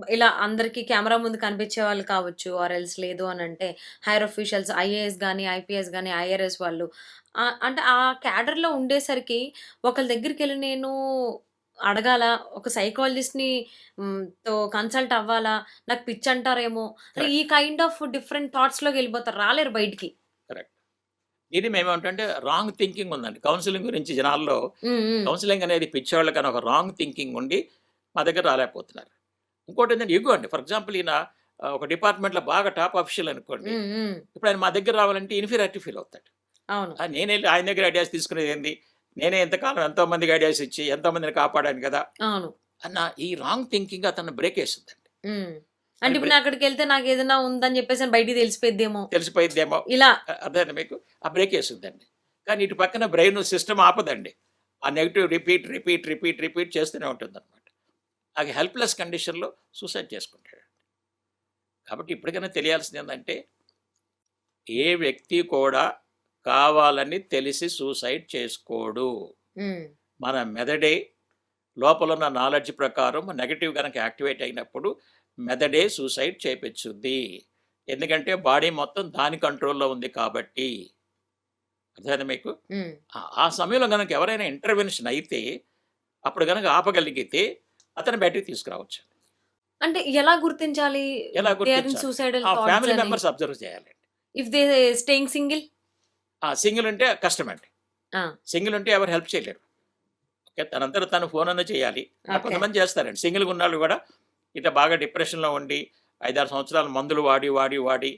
ఇలా అందరికి కెమెరా ముందు కనిపించేవాళ్ళు కావచ్చు. ఆర్ ఎల్స్ లేదు అనంటే హైర్ ఆఫీషియల్స్ ఐఏఎస్ గాని, ఐపీఎస్ గాని, ఐఆర్ఎస్ వాళ్ళు అంటే ఆ క్యాడర్‌లో ఉండేసరికి ఒకళ్ళ దగ్గరికెళ్ళి నేను అడగాలా? ఒక సైకాలజిస్ట్‌ని తో కన్సల్ట్ అవ్వాలా? నాకు పిచ్చంటారేమో అని కరెక్ట్. ఈ కైండ్ ఆఫ్ డిఫరెంట్ థాట్స్‌లోకెళ్ళిపోతారు. రాలేరు బయటికి. కరెక్ట్. ఇది మేమేమంటే రాంగ్ థింకింగ్ ఉందండి కౌన్సిలింగ్ గురించి జనాల్లో. హ్మ్. హ్మ్. కౌన్సిలింగ్ అనేది పిచ్చోళ్ళకని ఒక రాంగ్ థింకింగ్ ఉండి మా దగ్గర రాలేకపోతున్నారు. ఇంకోటి ఏంటంటే ఇగో అండి. ఫర్ ఎగ్జాంపుల్ ఈయన ఒక డిపార్ట్మెంట్‌లో బాగా టాప్ అఫీషియల్ అనుకోండి. హ్మ్. హ్మ్. ఇప్పుడు ఆయన మా దగ్గర రావాలంటే ఇన్ఫీరియారిటీ ఫీల్ అవుతాడు. అవును. నేనెళ్ళి ఆయన దగ్గర ఐడియాస్ తీసుకునేది ఏంది? నేనే ఎంతకాలం ఎంతోమందికి ఐడియాస్ ఇచ్చి ఎంతోమందిని కాపాడాను కదా అవును. అన్న ఈ రాంగ్ థింకింగ్ అతన్ని బ్రేక్ వేస్తుందండి. హ్మ్. అంటే అది ఇప్పుడు నేను అక్కడికెళ్తే నాకేదైనా ఉందని చెప్పేసని బయటికి తెలిసిపోయిద్దేమో. తెలిసిపోయిద్దేమో ఇలా. అర్థమైందా మీకు? ఆ బ్రేక్ వేస్తుందండి. కానీ ఇటు పక్కన బ్రెయిన్ సిస్టమ్ ఆపదండి. ఆ నెగెటివ్ రిపీట్ చేస్తూనే ఉంటుందన్నమాట. అది హెల్ప్‌లెస్ కండిషన్‌లో సూసైడ్ చేసుకుంటాడు. కాబట్టి ఇప్పటికైనా తెలియాల్సింది ఏందంటే, ఏ వ్యక్తి కూడా కావాలని తెలిసి సూసైడ్ చేసుకోడు. హ్మ్. మన మెదడే లోపల ఉన్న నాలెడ్జ్ ప్రకారం నెగటివ్ గనక యాక్టివేట్ అయినప్పుడు మెదడే సూసైడ్ చేపిచ్చుద్ది. ఎందుకంటే బాడీ మొత్తం దాని కంట్రోల్‌లో ఉంది కాబట్టి. అర్థమైందా మీకు? హ్మ్. ఆ సమయంలో గనక ఎవరైనా ఇంటర్వెన్షన్ అయితే అప్పుడు గనక ఆపగలిగితే అతన్ని బయటికి తీసుకురావచ్చు. అంటే ఎలా గుర్తించాలి? ఎలా దే ఆర్ ఇన్ గుర్తించాలి? సూసైడల్ ఆ థాట్స్ ఫ్యామిలీ అని. మెంబర్స్ అబ్జర్వ్ చేయాలండి. If they staying single? Single ఉంటే కష్టమండి. ఆ! సింగిల్ ఉంటే ఎవరు హెల్ప్ చేయలేరు. ఓకే. తనంతట తను ఫోన్ అన్నా చేయాలి. ఓకే. కొంతమంది చేస్తారండి. సింగిల్‌గా ఉన్నోళ్ళు కూడా ఇట్లా బాగా డిప్రెషన్‌లో ఉండి 5-6 సంవత్సరాలు మందులు వాడి వాడి వాడి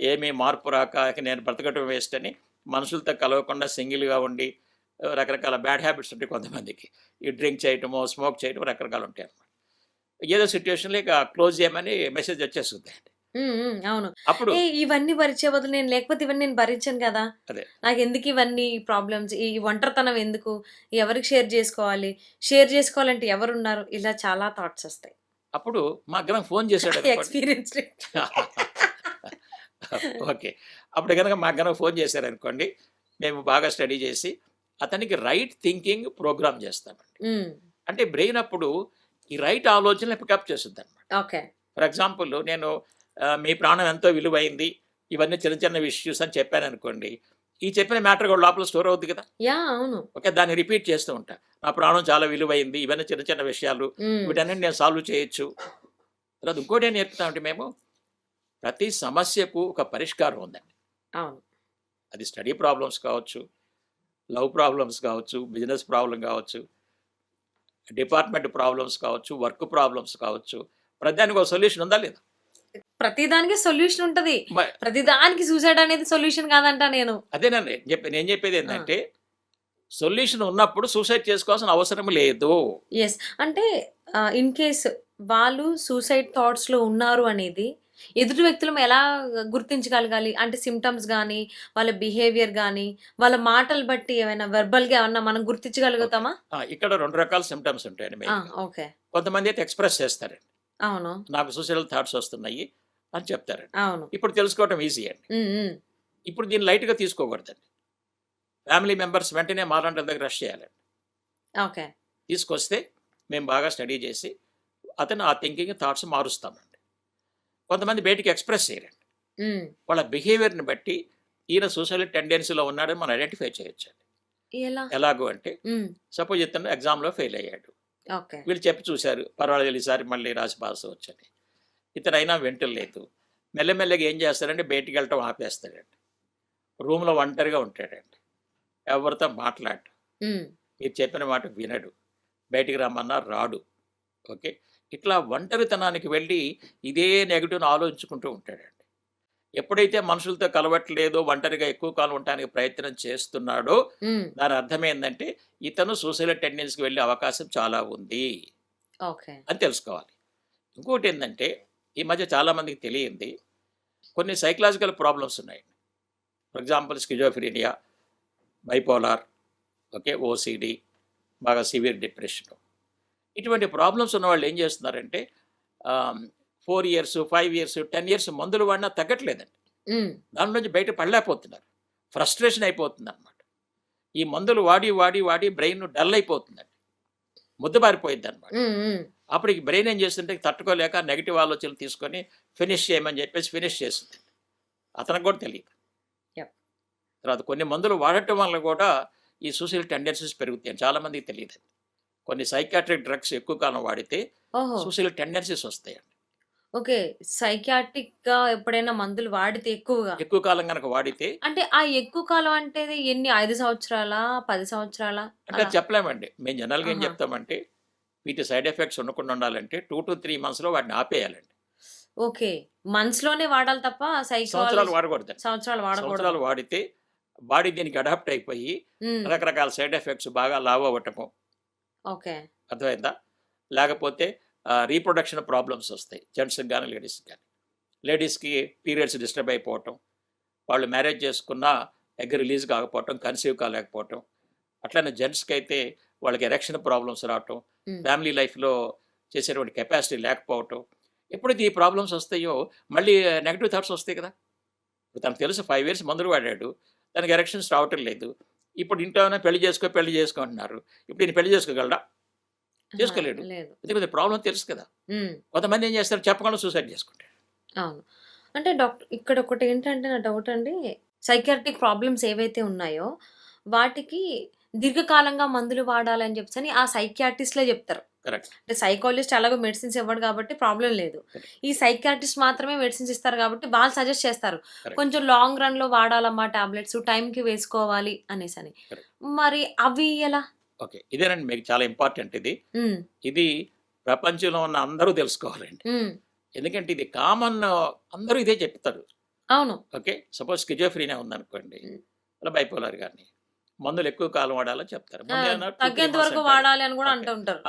ఏమీ మార్పు రాక ఇక నేను బ్రతకటం వేస్ట్ అని మనుషులతో కలవకుండా సింగిల్గా ఉండి రకరకాల బ్యాడ్ హ్యాబిట్స్ ఉంటాయి కొంతమందికి. ఈ డ్రింక్ చేయటమో, స్మోక్ చేయటం రకరకాలు ఉంటాయి అన్నమాట. ఏదో సిట్యుయేషన్‌లో ఇక క్లోజ్ చేయమని మెసేజ్ వచ్చేస్తుంది. అవును. అప్పుడు ఇవన్నీ భరించే బదులు నేను లేకపోతే ఇవన్నీ నేను భరించను కదా! అదే. నాకెందుకు ఇవన్నీ ప్రాబ్లమ్స్? ఈ ఒంటరితనం ఎందుకు? ఎవరికి షేర్ చేసుకోవాలి? షేర్ చేసుకోవాలంటే ఎవరున్నారు? ఇలా చాలా థాట్స్ ఒస్తాయి. అప్పుడు మా గనక ఫోన్ చేశాడనుకోండి. ఎక్స్‌పీరియన్స్‌డ్. ఓకే. అప్పుడు గనక మాకు గనక ఫోన్ చేశారనుకోండి, మేము బాగా స్టడీ చేసి అతనికి రైట్ థింకింగ్ ప్రోగ్రామ్ చేస్తామండి. హ్మ్. అంటే బ్రెయిన్ అప్పుడు ఈ రైట్ ఆలోచనలు పికప్ చేస్తుందన్నమాట. ఓకే. ఫర్ ఎగ్జాంపుల్ నేను మీ ప్రాణం ఎంతో విలువైంది, ఇవన్నీ చిన్న చిన్న ఇష్యూస్ అని చెప్పాననుకోండి, ఈ చెప్పిన మ్యాటర్ కూడా లోపల స్టోర్ అవుద్ది కదా! అవును. ఓకే. దాన్ని రిపీట్ చేస్తూ ఉంటా. నా ప్రాణం చాలా విలువైంది, ఇవన్నీ చిన్న చిన్న విషయాలు, హ్మ్. వీటన్నిటిని నేను సాల్వ్ చేయొచ్చు. తర్వాత ఇంకోటి ఏం నేర్పుతామంటే మేము, ప్రతి సమస్యకు ఒక పరిష్కారం ఉందండి. అవును. అది స్టడీ ప్రాబ్లమ్స్ కావచ్చు, లవ్ ప్రాబ్లమ్స్ కావచ్చు, బిజినెస్ ప్రాబ్లం కావచ్చు, డిపార్ట్మెంట్ ప్రాబ్లమ్స్ కావచ్చు, వర్క్ ప్రాబ్లమ్స్ కావచ్చు. ప్రతిదానికి ఒక సొల్యూషన్ ఉందా లేదా? ప్రతిదానికి సొల్యూషన్ ఉంటది. మ- ప్రతిదానికి సూసైడ్ అనేది సొల్యూషన్ కాదంట నేను. అదేనండి నేను చెప్పేది ఏంటంటే, సొల్యూషన్ ఉన్నప్పుడు సూసైడ్ చేసుకోవాల్సిన అవసరం లేదు. యెస్. అంటే ఇన్ కేస్ వాళ్ళు సూసైడ్ థాట్స్‌లో ఉన్నారు అనేది ఎదుటి వ్యక్తులం ఎలా గుర్తించగలగాలి? అంటే సింప్టమ్స్ గాని, వాళ్ళ బిహేవియర్ గాని, వాళ్ళ మాటలు బట్టి ఏమైనా వెర్బల్‌గా ఏమన్నా మనం గుర్తించగలుగుతామా? ఇక్కడ 2 రకాల సిమ్టమ్స్ ఉంటాయండి మెయిన్‌గా. ఓకే. కొంతమంది అయితే ఎక్స్‌ప్రెస్ చేస్తారండి. అవును. నాకు సూసైడల్ థాట్స్ వస్తున్నాయి అని చెప్తారండి. అవును. ఇప్పుడు తెలుసుకోవటం ఈజీ అండి. హ్మ్. హ్మ్. ఇప్పుడు దీన్ని లైట్‌గా తీసుకోకూడదండి. ఫ్యామిలీ మెంబర్స్ వెంటనే మాలాంటి దగ్గర రష్ చేయాలండి. ఓకే. తీసుకొస్తే మేము బాగా స్టడీ చేసి అతను ఆ థింకింగ్ థాట్స్ మారుస్తామండి. కొంతమంది బయటికి ఎక్స్‌ప్రెస్ చేయరండి. హ్మ్. వాళ్ళ బిహేవియర్‌ని బట్టి ఈయన సూసైడల్ టెండెన్సీలో ఉన్నాడని మనం ఐడెంటిఫై చేయొచ్చండి. ఎలా? ఎలాగో అంటే హ్మ్. సపోజ్ ఇతను ఎగ్జామ్‌లో ఫెయిల్ అయ్యాడు. ఓకే. వీళ్ళు చెప్పి చూశారు. పర్వాలేదు ఈసారి మళ్ళీ రాసి పాస్ అవ్వచ్చని. ఇతనైనా వింటలేదు. మెల్లమెల్లగా ఏం చేస్తాడంటే బయటికెళ్ళటం ఆపేస్తాడండి. రూమ్‌లో ఒంటరిగా ఉంటాడండి. ఎవరితో మాట్లాడడు. హ్మ్. మీరు చెప్పిన మాట వినడు. బయటికి రమ్మన్నా రాడు. ఓకే. ఇట్లా ఒంటరితనానికి వెళ్ళి ఇదే నెగెటివ్‌ని ఆలోచించుకుంటూ ఉంటాడండి. ఎప్పుడైతే మనుషులతో కలవట్లేదో, ఒంటరిగా ఎక్కువ కాలం ఉండటానికి ప్రయత్నం చేస్తున్నాడో, హ్మ్. దాని అర్థం ఏందంటే ఇతను సూసైడల్ టెండెన్సీకి వెళ్ళే అవకాశం చాలా ఉంది ఓకే. అని తెలుసుకోవాలి. ఇంకోటేందంటే ఈ మధ్య చాలామందికి తెలియంది కొన్ని సైకలాజికల్ ప్రాబ్లమ్స్ ఉన్నాయండి. For example schizophrenia, bipolar, okay, OCD, బాగా సివియర్ డిప్రెషన్. ఇటువంటి ప్రాబ్లమ్స్ ఉన్నవాళ్ళు ఏం చేస్తున్నారంటే 4 ఇయర్స్, 5 ఇయర్స్, 10 ఇయర్స్ మందులు వాడినా తగ్గట్లేదండి. హ్మ్. దాని నుంచి బయట పడలేకపోతున్నారు. ఫ్రస్ట్రేషన్ అయిపోతుందన్నమాట. ఈ మందులు వాడి వాడి వాడి బ్రెయిన్ డల్ అయిపోతుందండి. ముద్దబారిపోయిద్దన్నమాట. హ్మ్. హ్మ్. అప్పుడు ఈ బ్రెయిన్ ఏం చేస్తుంటే తట్టుకోలేక నెగెటివ్ ఆలోచనలు తీసుకొని ఫినిష్ చేయమని చెప్పేసి ఫినిష్ చేస్తుంది. అతనికి కూడా తెలియదు. యప్. తర్వాత కొన్ని మందులు వాడటం వల్ల కూడా ఈ సూసైడల్ టెండెన్సీస్ పెరుగుతాయి. చాలామందికి తెలియదు. కొన్ని సైకాట్రిక్ డ్రగ్స్ ఎక్కువ కాలం వాడితే ఓహో! సూసైడల్ టెండెన్సీస్ వస్తాయండి. ఓకే. సైకియాట్రిక్‌గా ఎప్పుడైనా మందులు వాడితే ఎక్కువగా ఎక్కువ కాలం కనుక వాడితే అంటే ఆ ఎక్కువ కాలం అంటే ఎన్ని 5 సంవత్సరాలా? 10 సంవత్సరాలా? అంటే అలా? అది చెప్పలేమండి. మేము జనరల్‌గా ఏం ఆహా! చెప్తామంటే వీటి సైడ్ ఎఫెక్ట్స్ ఉండకుండా ఉండాలంటే 2-3 మంత్స్‌లో వాటిని ఆపేయాలండి. ఓకే. మంత్స్‌లోనే వాడాలి తప్ప సంవత్సరాలు వాడకూడదండి. సంవత్సరాలు వాడకూడదు. సంవత్సరాలు వాడితే బాడీ దీనికి అడాప్ట్ అయిపోయి హ్మ్. రకరకాల సైడ్ ఎఫెక్ట్స్ బాగా లావు అవ్వటము. ఓకే. అర్థమైందా? లేకపోతే రీప్రొడక్షన్ ప్రాబ్లమ్స్ వస్తాయి. జెంట్స్‌కి గాని, లేడీస్‌కి గాని. లేడీస్‌కి పీరియడ్స్ డిస్టర్బ్ అయిపోవటం, వాళ్ళు మ్యారేజ్ చేసుకున్నా ఎగ్ రిలీజ్ కాకపోవటం, కన్సీవ్ కాలేకపోవటం. అట్లనే జెంట్స్‌కి అయితే వాళ్ళకి ఎరెక్షన్ ప్రాబ్లమ్స్ రావటం, హ్మ్. ఫ్యామిలీ లైఫ్‌లో చేసేటువంటి కెపాసిటీ లేకపోవటం. ఎప్పుడైతే ఈ ప్రాబ్లమ్స్ వస్తాయో మళ్ళీ నెగెటివ్ థాట్స్ వస్తాయి కదా! ఇప్పుడు తనకు తెలుసు 5 ఇయర్స్ మందులు వాడాడు. తనకి ఎరెక్షన్స్ రావటం లేదు. ఇప్పుడు ఇంట్లోనే పెళ్లి చేసుకో అంటున్నారు. ఇప్పుడు ఈయన పెళ్లి చేసుకోగలడా? అహా! చేసుకోలేడు. లేదు. ఎందుకంటే ప్రాబ్లమ్ తెలుసు కదా! హ్మ్. కొంతమంది ఏం చేస్తారు చెప్పకుండా సూసైడ్ చేసుకుంటారు. అవును. అంటే ఇక్కడ ఒకటేంటంటే నా డౌట్ అండి. సైకియాట్రిక్ ప్రాబ్లమ్స్ ఏవైతే ఉన్నాయో, వాటికి దీర్ఘకాలంగా మందులు వాడాలని చెప్పేసని ఆ సైకియాట్రిస్ట్‌లే చెప్తారు. కరెక్ట్. అంటే సైకాలజిస్ట్ ఎలాగో మెడిసిన్స్ ఇవ్వడు కాబట్టి ప్రాబ్లమ్ లేదు. కరెక్ట్. ఈ సైకియాట్రిస్ట్ మాత్రమే మెడిసిన్స్ ఇస్తారు కాబట్టి వాళ్ళు సజెస్ట్ చేస్తారు. కరెక్ట్. కొంచెం లాంగ్ రన్‌లో వాడాలమ్మా టాబ్లెట్స్ టైంకి వేసుకోవాలి అనేసని. కరెక్ట్. మరి అవి ఎలా? ఓకే. ఇదేనండి మీకు చాలా ఇంపార్టెంట్ ఇది. హ్మ్. ఇది ప్రపంచంలో ఉన్న అందరూ తెలుసుకోవాలండి. హ్మ్. ఎందుకంటే ఇది కామన్, అందరూ ఇదే చెప్తారు. అవును. ఓకే, సపోజ్ స్కిజోఫ్రీనియా ఉందనుకోండి, హ్మ్. అలా బైపోలార్ కానీ మందులు ఎక్కువ కాలం వాడాలని చెప్తారు. ఆ! ముందు ఏమన్నా 2, 3 తగ్గేంత మంత్స్ వరకు అంటారు. వాడాలి అని గూడా ఓకే. అంటూ ఉంటారు.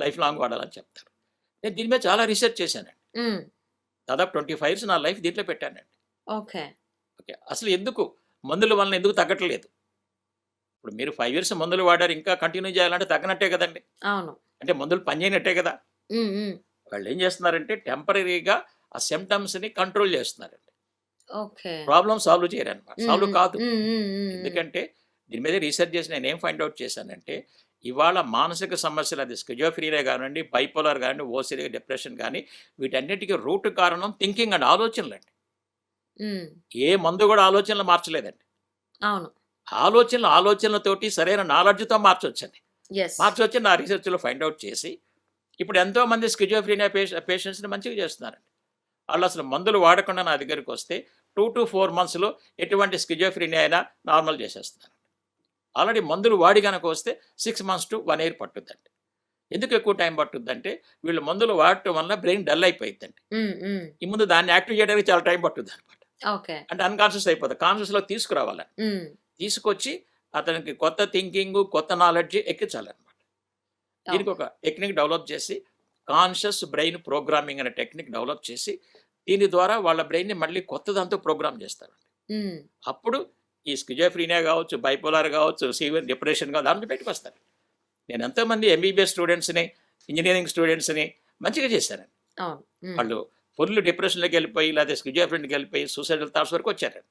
లైఫ్ లాంగ్ వాడాలని చెప్తారు. నేను దీని మీద చాలా రీసెర్చ్ చేశానండి. హ్మ్. దాదాపు 25 ఇయర్స్ నా లైఫ్ దీంట్లో పెట్టానండి. ఓకే. ఓకే, అసలు ఎందుకు మందుల వలన ఎందుకు తగ్గట్లేదు? ఇప్పుడు మీరు 5 ఇయర్స్ మందులు వాడారు, ఇంకా కంటిన్యూ చేయాలంటే తగ్గనట్టే కదండి. అవును. అంటే మందులు పనిచేయనట్టే కదా. హ్మ్. హ్మ్. వాళ్ళు ఏం చేస్తున్నారంటే టెంపరరీగా ఆ సిమ్టమ్స్ని కంట్రోల్ చేస్తున్నారండి. ఓకే. ప్రాబ్లమ్ సాల్వ్ చేయరనమాట. హ్మ్. సాల్వ్ హ్మ్. కాదు. హ్మ్. హ్మ్. హ్మ్. హ్మ్. ఎందుకంటే దీని మీద రీసెర్చ్ చేసి నేనేం ఫైండ్ అవుట్ చేశానంటే, ఇవాళ మానసిక సమస్యలు, అది స్కిజోఫ్రీనియా కానివ్వండి, బైపోలార్ కానివ్వండి, ఓసిడి డిప్రెషన్ కానీ, వీటన్నిటికీ రూట్ కారణం థింకింగ్ అండ్ ఆలోచనలండి. హ్మ్. ఏ మందు కూడా ఆలోచనలు మార్చలేదండి. అవును. ఆలోచనలతోటి సరైన నాలెడ్జ్‌తో మార్చొచ్చండి. యెస్. మార్చొచ్చి నా రీసెర్చ్‌లో ఫైండ్ అవుట్ చేసి, ఇప్పుడు ఎంతోమంది స్కిజోఫ్రీనియా పేషెంట్స్‌ని మంచిగా చేస్తున్నారండి. ఆళ్ళసలు మందులు వాడకుండా నా దగ్గరికొస్తే 2-4 మంత్స్‌లో ఎటువంటి స్కిజోఫ్రీనియా అయినా నార్మల్ చేసేస్తున్నారు. ఆల్రెడీ మందులు వాడి గనక వస్తే 6 మంత్స్ టు 1 ఇయర్ పట్టుద్దండి. ఎందుకు ఎక్కువ టైం పట్టుద్దంటే, వీళ్ళు మందులు వాడటం వల్ల బ్రెయిన్ డల్ అయిపోయిద్దండి. హ్మ్. హ్మ్. ఈ ముందు దాన్ని యాక్టివ్ చేయడానికి చాలా టైం పట్టుద్దనమాట. ఓకే. అంటే అన్‌కాన్షియస్ అయిపోతది. కాన్షియస్‌లోకి తీసుకురావాలని. హ్మ్. తీసుకొచ్చి అతనికి కొత్త థింకింగు, కొత్త నాలెడ్జ్ ఎక్కించాలనమాట. దీనికి ఓకే. ఒక టెక్నిక్ డెవలప్ చేసి, కాన్షియస్ బ్రెయిన్ ప్రోగ్రామింగ్ అనే టెక్నిక్ డెవలప్ చేసి, దీని ద్వారా వాళ్ళ బ్రెయిన్‌ని మళ్ళీ కొత్త దాంతో ప్రోగ్రామ్ చేస్తారండి. హ్మ్. అప్పుడు ఈ స్కిజోఫ్రీనియా కావచ్చు, బైపోలార్ కావచ్చు, సివియర్ డిప్రెషన్ కావచ్చు, దాంట్లో బయటకొస్తారు. నేను ఎంతోమంది ఎంబీబీఎస్ స్టూడెంట్స్‌ని, ఇంజినీరింగ్ స్టూడెంట్స్‌ని మంచిగా చేశానండి. అవును. హ్మ్. వాళ్ళు ఫుల్ డిప్రెషన్‌లోకెళ్ళిపోయి, లేకపోతే స్కిజోఫ్రెనియాకెళ్ళిపోయి సూసైడల్ థాట్స్ వరకు వచ్చారండి.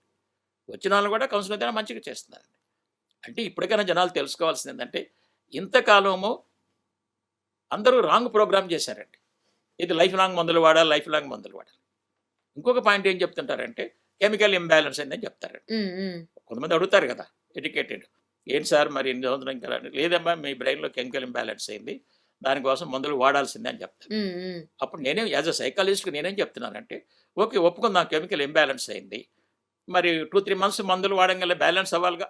వచ్చిన వాళ్ళని కూడా కౌన్సిలింగ్ ద్వారా మంచిగా చేస్తున్నారండి. అంటే ఇప్పటికైనా జనాలు తెలుసుకోవాల్సింది ఏంటంటే, ఇంతకాలము అందరూ రాంగ్ ప్రోగ్రామ్ చేశారండి. ఇది లైఫ్ లాంగ్ మందులు వాడాలి, లైఫ్ లాంగ్ మందులు వాడాలి. ఇంకొక పాయింట్ ఏం చెప్తుంటారంటే, కెమికల్ ఇంబాలెన్స్ అయిందని చెప్తారండి. హ్మ్. హ్మ్. కొంతమంది అడుగుతారు కదా ఎడ్యుకేటెడ్, ఏంటి సార్ మరి ఇన్ని సంవత్సరం ఇంకా లేదమ్మా, మీ బ్రెయిన్లో కెమికల్ ఇంబ్యాలెన్స్ అయింది, దానికోసం మందులు వాడాల్సిందే అని చెప్తారు. హ్మ్. హ్మ్. అప్పుడు నేనేం యాజ్ అ సైకాలజిస్ట్గా నేనేం చెప్తున్నానంటే, ఓకే, ఒప్పుకుందాం కెమికల్ ఇంబ్యాలెన్స్ అయింది, మరి 2-3 మంత్స్ మందులు వాడంగల బ్యాలెన్స్ అవ్వాలిగా,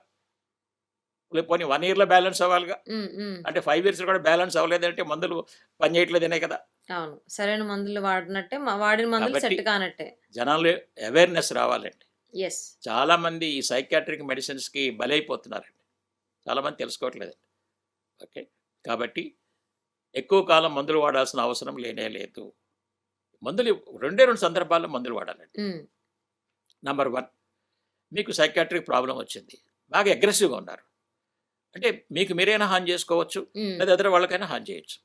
పోనీ 1 ఇయర్లో బ్యాలెన్స్ అవ్వాలిగా. హ్మ్. హ్మ్. అంటే 5 ఇయర్స్ కూడా బ్యాలెన్స్ అవ్వలేదంటే మందులు పని చేయట్లేదనే కదా. అవును. సరైన మందులు వాడినట్టే వాడిన మందులు కాబట్టి సెట్ కానట్టే. జనాలు అవేర్నెస్ రావాలండి. యెస్. చాలామంది ఈ సైకియాట్రిక్ మెడిసిన్స్కి బలైపోతున్నారండి. చాలామంది తెలుసుకోవట్లేదండి. ఓకే, కాబట్టి ఎక్కువ కాలం మందులు వాడాల్సిన అవసరం లేనే లేదు. మందులు రెండే 2 సందర్భాల్లో మందులు వాడాలండి. హ్మ్. నంబర్ 1, మీకు సైకియాట్రిక్ ప్రాబ్లమ్ వచ్చింది, బాగా అగ్రెసివ్‌గా ఉన్నారు. అంటే మీకు మీరైనా హాని చేసుకోవచ్చు, హ్మ్. లేదా ఎదురు వాళ్ళకైనా హాని చేయొచ్చు.